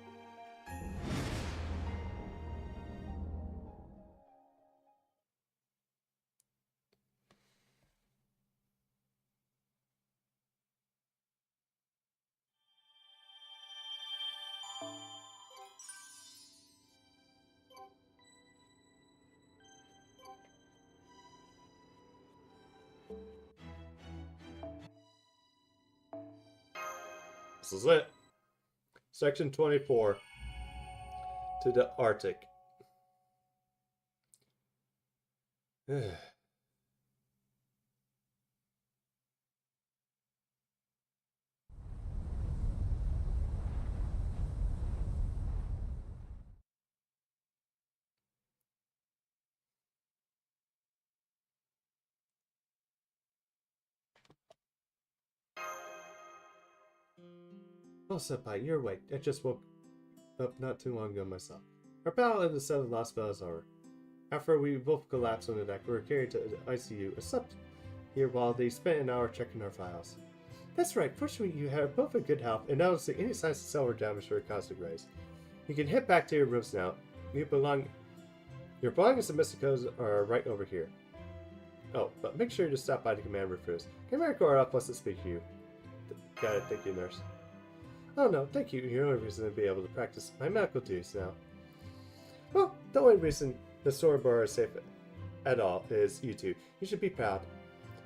A: This is it. Section 24. To the Arctic. Oh, Senpai, you're awake. I just woke up not too long ago myself. Our battle in the 7th lost spell is over. After we both collapsed on the deck, we were carried to the ICU, and slept here while they spent an hour checking our files. That's right, fortunately you have both a good health, and I don't see any signs of cellular damage or constant rays. You can head back to your rooms now. Your belongings and Mysticos are right over here. Oh, but make sure to stop by the command room first. Commander Koroff wants to speak to you. Got it, thank you, nurse. Oh no, thank you. You're the only reason to be able to practice my medical duties now. Well, the only reason the storyboard is safe at all is you two. You should be proud.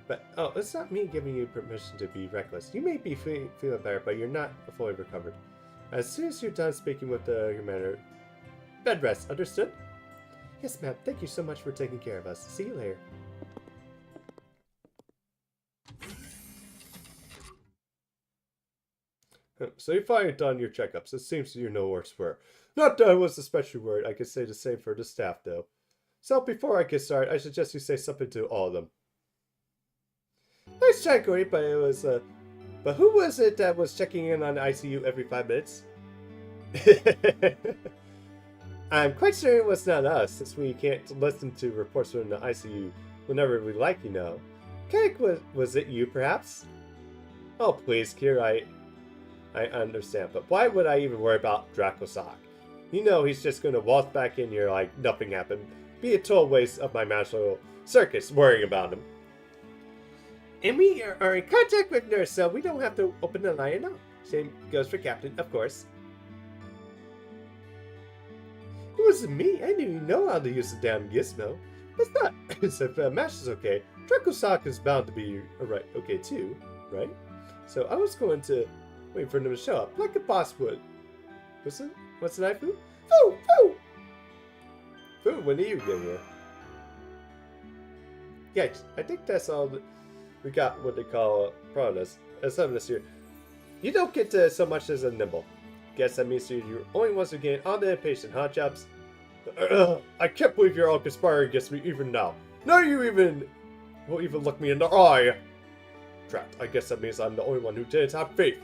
A: But, oh, it's not me giving you permission to be reckless. You may be feeling better, but you're not fully recovered. As soon as you're done speaking with the commander, bed rest, understood? Yes, ma'am. Thank you so much for taking care of us. See you later. So you've finally done your checkups. It seems you're no worse for it. Not that I was especially worried. I could say the same for the staff, though. So before I get started, I suggest you say something to all of them. Nice try, Cody, but it was, but who was it that was checking in on the ICU every 5 minutes? I'm quite sure it was not us, since we can't listen to reports from the ICU whenever we like, you know. Kek, was it you, perhaps? Oh, please, Kira, I understand, but why would I even worry about Dracosak? You know he's just gonna walk back in here like nothing happened. Be a total waste of my magical circus worrying about him. And we are in contact with Nurse, so we don't have to open the line at all. Same goes for Captain, of course. It wasn't me. I didn't even know how to use the damn gizmo. It's not. If Mash is okay, Dracosak is bound to be okay too, right? So I was going to wait for them to show up, like a boss would. What's the knife? Foo! Foo! Foo, when do you get here? Yeah, I think that's all we got what they call products. As some this year. You don't get to so much as a nibble. Guess that means you're only ones who gain all the impatient, huh, chaps? I can't believe you're all conspiring against me even now. None of you will even look me in the eye. Trapped. I guess that means I'm the only one who didn't have faith.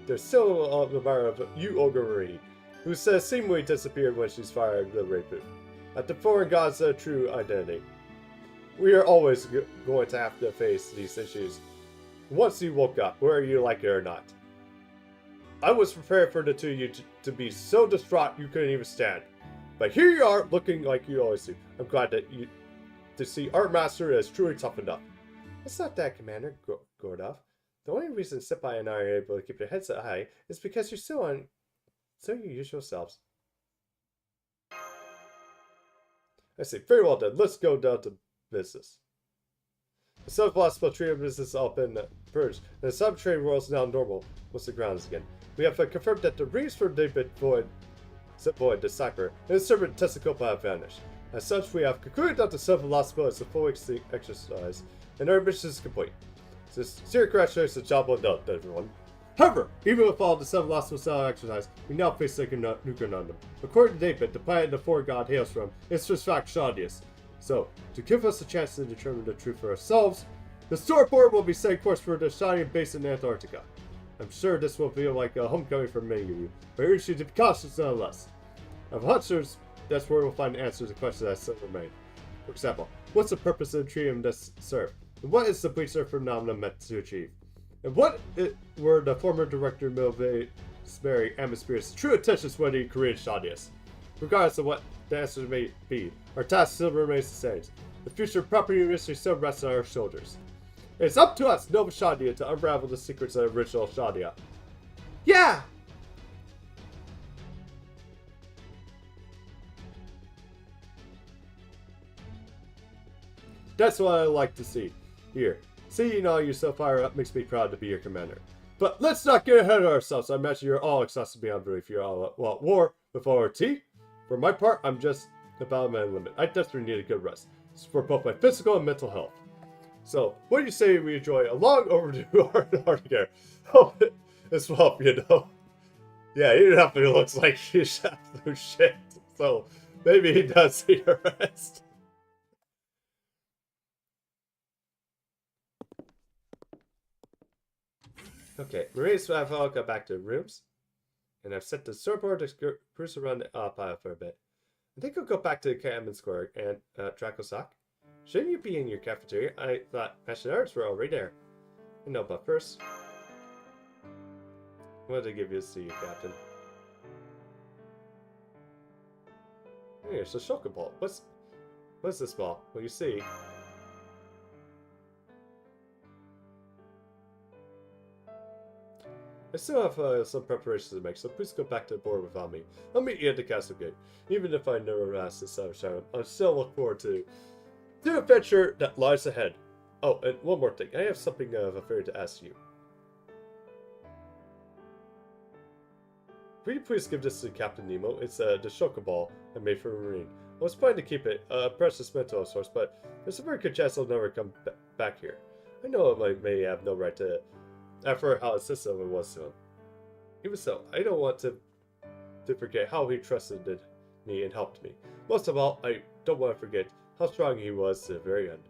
A: There's still the matter of you, Ogre Marie, who says seemingly disappeared when she's fired the rape booth. At the foreign god's true identity. We are always going to have to face these issues. Once you woke up, whether you like it or not. I was prepared for the two of you to be so distraught you couldn't even stand. But here you are, looking like you always do. I'm glad to see our master is truly toughened up. It's not that, Commander Gordov. The only reason Senpai and I are able to keep your heads high is because you're still on your usual selves. I say, very well then, let's go down to business. The subclassical trade business has all been purged, and the sub-trade world is now normal once the ground is again. We have confirmed that the rings for David Void, the Cypher, and the servant Testicopa have vanished. As such, we have concluded that the subclassical is a full exercise, and our mission is complete. Sincere congratulations, job well done, everyone. However, even with all the 7 lost cell exercise, we now face a new conundrum. According to David, the planet the four god hails from is in fact Shadius. So, to give us a chance to determine the truth for ourselves, the storyboard will be setting course for the Shadian base in Antarctica. I'm sure this will feel like a homecoming for many of you, but I urge you to be cautious nonetheless. Of hunters, that's where we'll find answers to questions that still remain. For example, what's the purpose of the tritium this serve? And what is the bleacher phenomenon meant to achieve? And what were the former director Milva's atmosphere's true intentions when he created Shadius? Regardless of what the answer may be, our task still remains the same. The future property mystery still rests on our shoulders. It's up to us, Nova Shadia, to unravel the secrets of the original Shadia.
B: Yeah!
A: That's what I like to see. Here, seeing all you so fire up makes me proud to be your commander. But let's not get ahead of ourselves. I imagine you're all exhausted beyond belief. You're all at war with ORT. For my part, I'm just about my limit. I desperately need a good rest. It's for both my physical and mental health. So, what do you say we enjoy a long overdue Arctic Air? Oh, it's well, you know. Yeah, he definitely looks like he's absolute shit. So, maybe he does need a rest. Okay, Marines have all got back to their rooms. And I've set the surfboard to cruise around the pile for a bit. I think I'll go back to the Campbell Square and Dracosak. Shouldn't you be in your cafeteria? I thought Passion Arts were already there. I know, but first, I wanted to give you a see, Captain. Hey, it's a Shoka ball. What's this ball? Well, you see. I still have some preparations to make, so please go back to the board without me. I'll meet you at the castle gate. Even if I never ask this out of Shadow, I still look forward to the adventure that lies ahead. Oh, and one more thing. I have something of a favor to ask you. Will you please give this to Captain Nemo? It's the Shoka ball I made for a Marine. I was planning to keep it, a precious mental source, but there's a very good chance it'll never come back here. I know I may have no right to after how sensitive it was to him. Even so, I don't want to forget how he trusted me and helped me. Most of all, I don't want to forget how strong he was to the very end.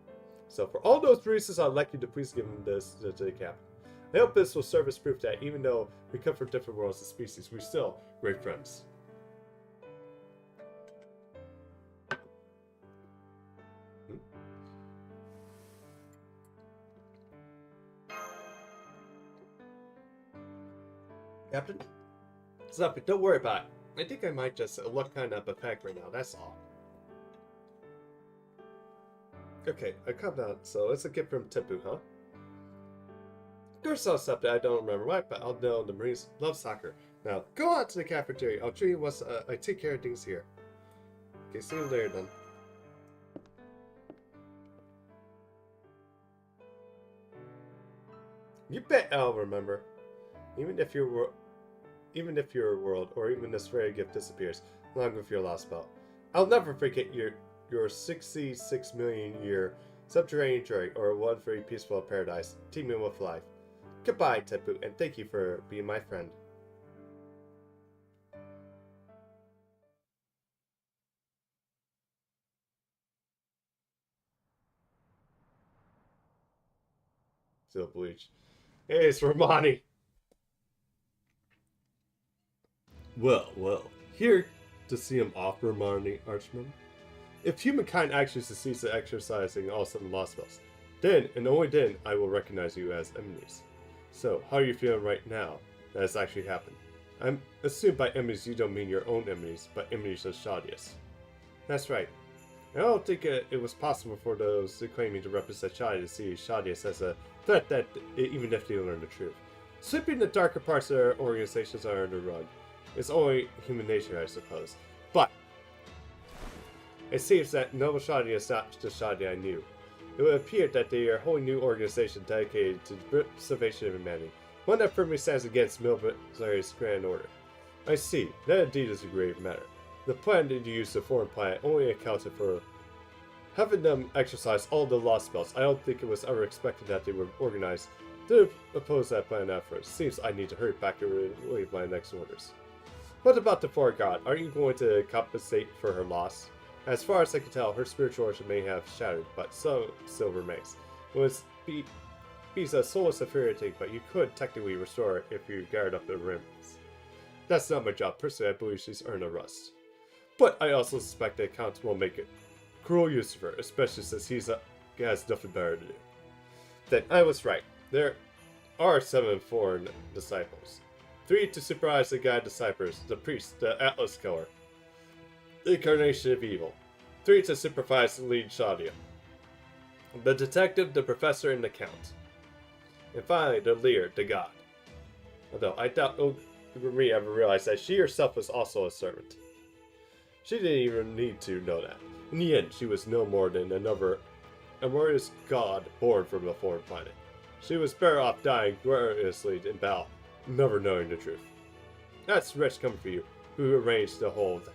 A: So for all those reasons, I'd like you to please give him this to the captain. I hope this will serve as proof that even though we come from different worlds and species, we're still great friends. Captain? Stop it, don't worry about it. I think I might just look kind of pathetic right now, that's all. Okay, I calm down. So it's a gift from Tipu, huh? Of course I'll accept it, I don't remember why, but I'll know the Marines love soccer. Now, go out to the cafeteria. I'll show you what I take care of things here. Okay, see you later then. You bet I'll remember. Even if your world, or even this very gift disappears, along with your lost belt, I'll never forget your 66 million year subterranean journey, or one very peaceful paradise, teeming with life. Goodbye, Tipu, and thank you for being my friend. Still bleach. Hey, it's Romani. Well, here to see him off, Romani Archman. If humankind actually succeeds at exercising all 7 lost spells, then, and only then, I will recognize you as enemies. So, how are you feeling right now that has actually happened? I'm assuming by enemies you don't mean your own enemies, but enemies of Shadius. That's right. I don't think it was possible for those claiming to represent Shadia to see Shadius as a threat, that even if they learn the truth. Sweeping the darker parts of their organizations are under the rug. It's only human nature, I suppose. But it seems that Nova Shadia is not the Shadia I knew. It would appear that they are a whole new organization dedicated to the preservation of humanity, one that firmly stands against military's grand order. I see. That indeed is a grave matter. The plan to use the foreign planet only accounted for Having them exercise all the lost spells, I don't think it was ever expected that they would organize to oppose that plan at first. Seems I need to hurry back and relay my next orders. What about the Four God? Are you going to compensate for her loss? As far as I can tell, her spiritual origin may have shattered, but so still remains. It was Be's a soulless inferiority, but you could technically restore it if you guard up the rims. That's not my job. Personally, I believe she's earned a rust. But I also suspect that Count will make it cruel use of her, especially since he has nothing better to do. Then I was right. There are 7 foreign disciples. 3 to supervise and guide disciples, the priest, the Atlas Killer, the incarnation of evil. 3 to supervise and lead Shadia, the detective, the professor, and the count. And finally, the leader, the god. Although I doubt Marie ever realized that she herself was also a servant. She didn't even need to know that. In the end, she was no more than another amorous god born from a foreign planet. She was better off dying gloriously in battle, never knowing the truth. That's rich coming for you, who arranged the whole thing.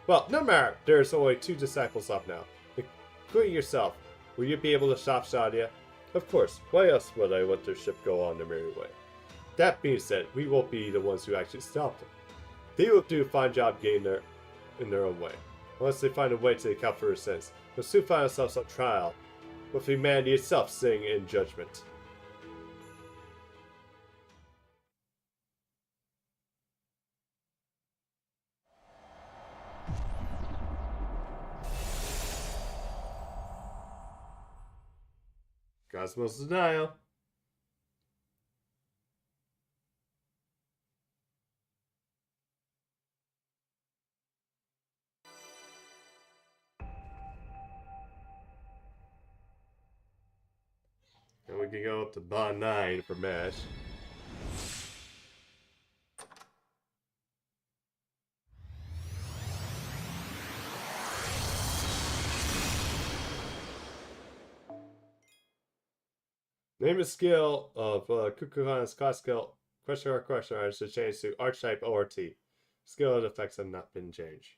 A: Well, no matter, there's only 2 disciples left now, including yourself. Will you be able to stop Shadia? Of course, why else would I let their ship go on their merry way? That being said, we won't be the ones who actually stop them. They will do a fine job getting there in their own way, unless they find a way to account for their sins. We'll soon find ourselves on trial, with humanity itself sitting in judgment. Cosmos Denial. And we can go up to Bond 9 for MASH. Name a skill of Kukulkan's class skill question should change to Archetype ORT. Skill and effects have not been changed.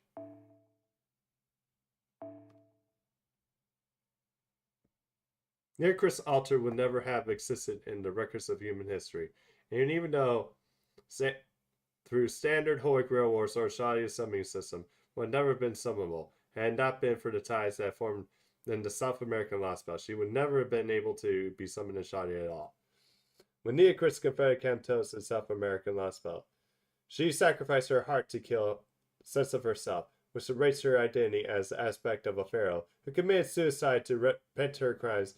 A: Near-Chris Alter would never have existed in the records of human history, and even though through standard Holy Grail Wars or Shadia's summoning system would never have been summonable, had it not been for the ties that formed in the South American Lost Spell, she would never have been able to be summoned in Shadia at all. When Neocris confronted Camtos in South American Lost Spell, she sacrificed her heart to kill a sense of herself, which erased her identity as the aspect of a pharaoh who committed suicide to repent her crimes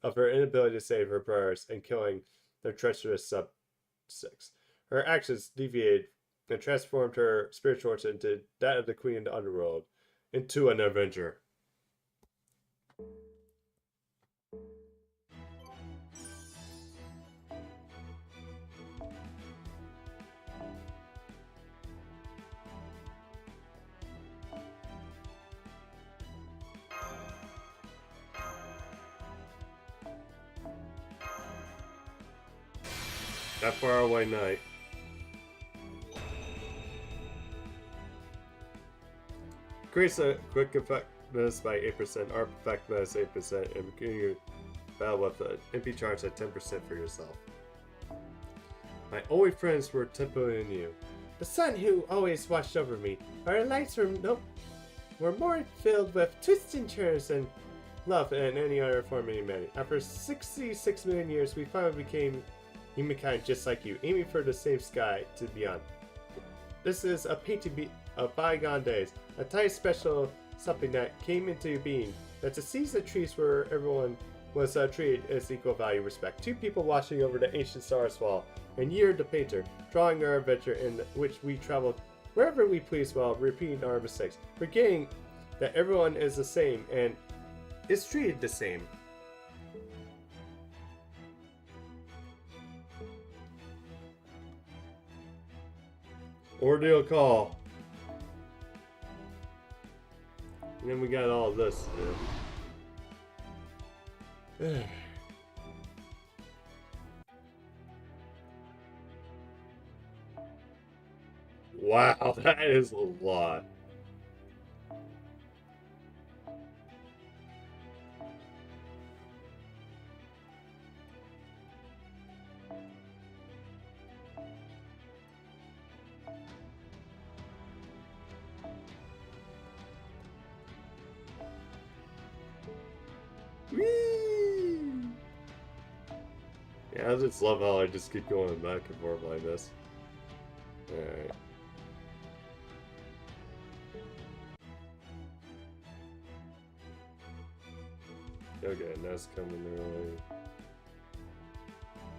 A: of her inability to save her brothers and killing their treacherous subjects. Her actions deviated and transformed her spiritual origin into that of the Queen of the Underworld, into an Avenger. That far away night. Increase a quick effectiveness by 8%, ARP effectiveness 8%, and continue battle with an MP charge at 10% for yourself. My only friends were Tempo and you. The sun who always watched over me. Our lights were more filled with twists and turns and love than any other form of humanity. After 66 million years, we finally became humankind just like you, aiming for the same sky to beyond. This is a painting of bygone days, a tiny special something that came into being, that to seize the trees where everyone was treated as equal value respect. 2 people watching over the ancient stars wall, and Year the painter, drawing our adventure in which we traveled wherever we pleased while repeating our mistakes, forgetting that everyone is the same and is treated the same. Ordeal call. And then we got all this to do. Wow, that is a lot. Whee! Yeah, I just love how I just keep going back and forth like this. Alright. Okay, that's coming early.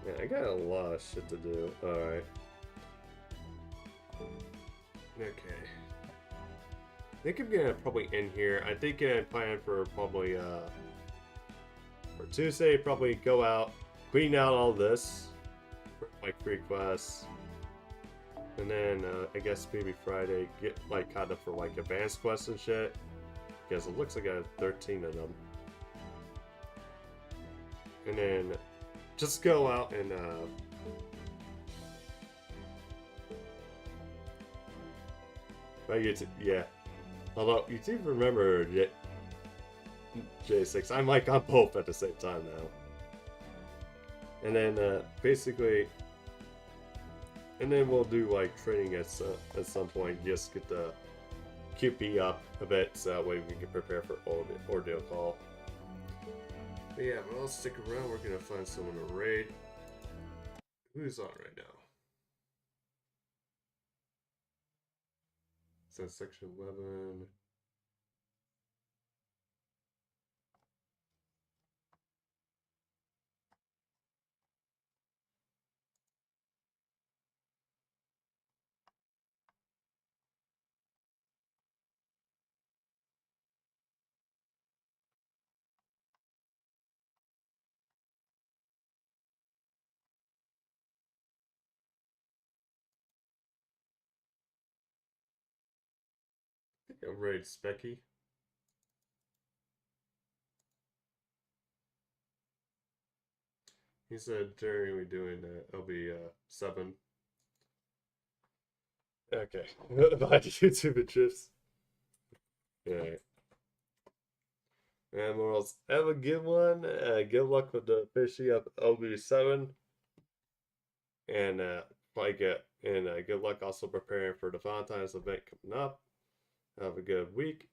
A: Yeah, I got a lot of shit to do. Alright. Okay. I think I'm gonna probably end here. I think I plan for probably for Tuesday, probably go out, clean out all this for like free quests. And then I guess maybe Friday get like caught up for like advanced quests and shit. Because it looks like I have 13 of them. And then just go out and yeah. Although you do remember J6, I'm like on both at the same time now. And then basically, and then we'll do like training at some point. Just get the QP up a bit so that way we can prepare for ordeal call. But yeah, but I'll stick around. We're gonna find someone to raid. Who's on right now? So section 11. I think I'll raid Specky. He said during we doing LB7. Okay. Bye YouTube and chips. Alright. And what else? Have a good one. Good luck with the fishing up LB7. And good luck also preparing for the Valentine's event coming up. Have a good week.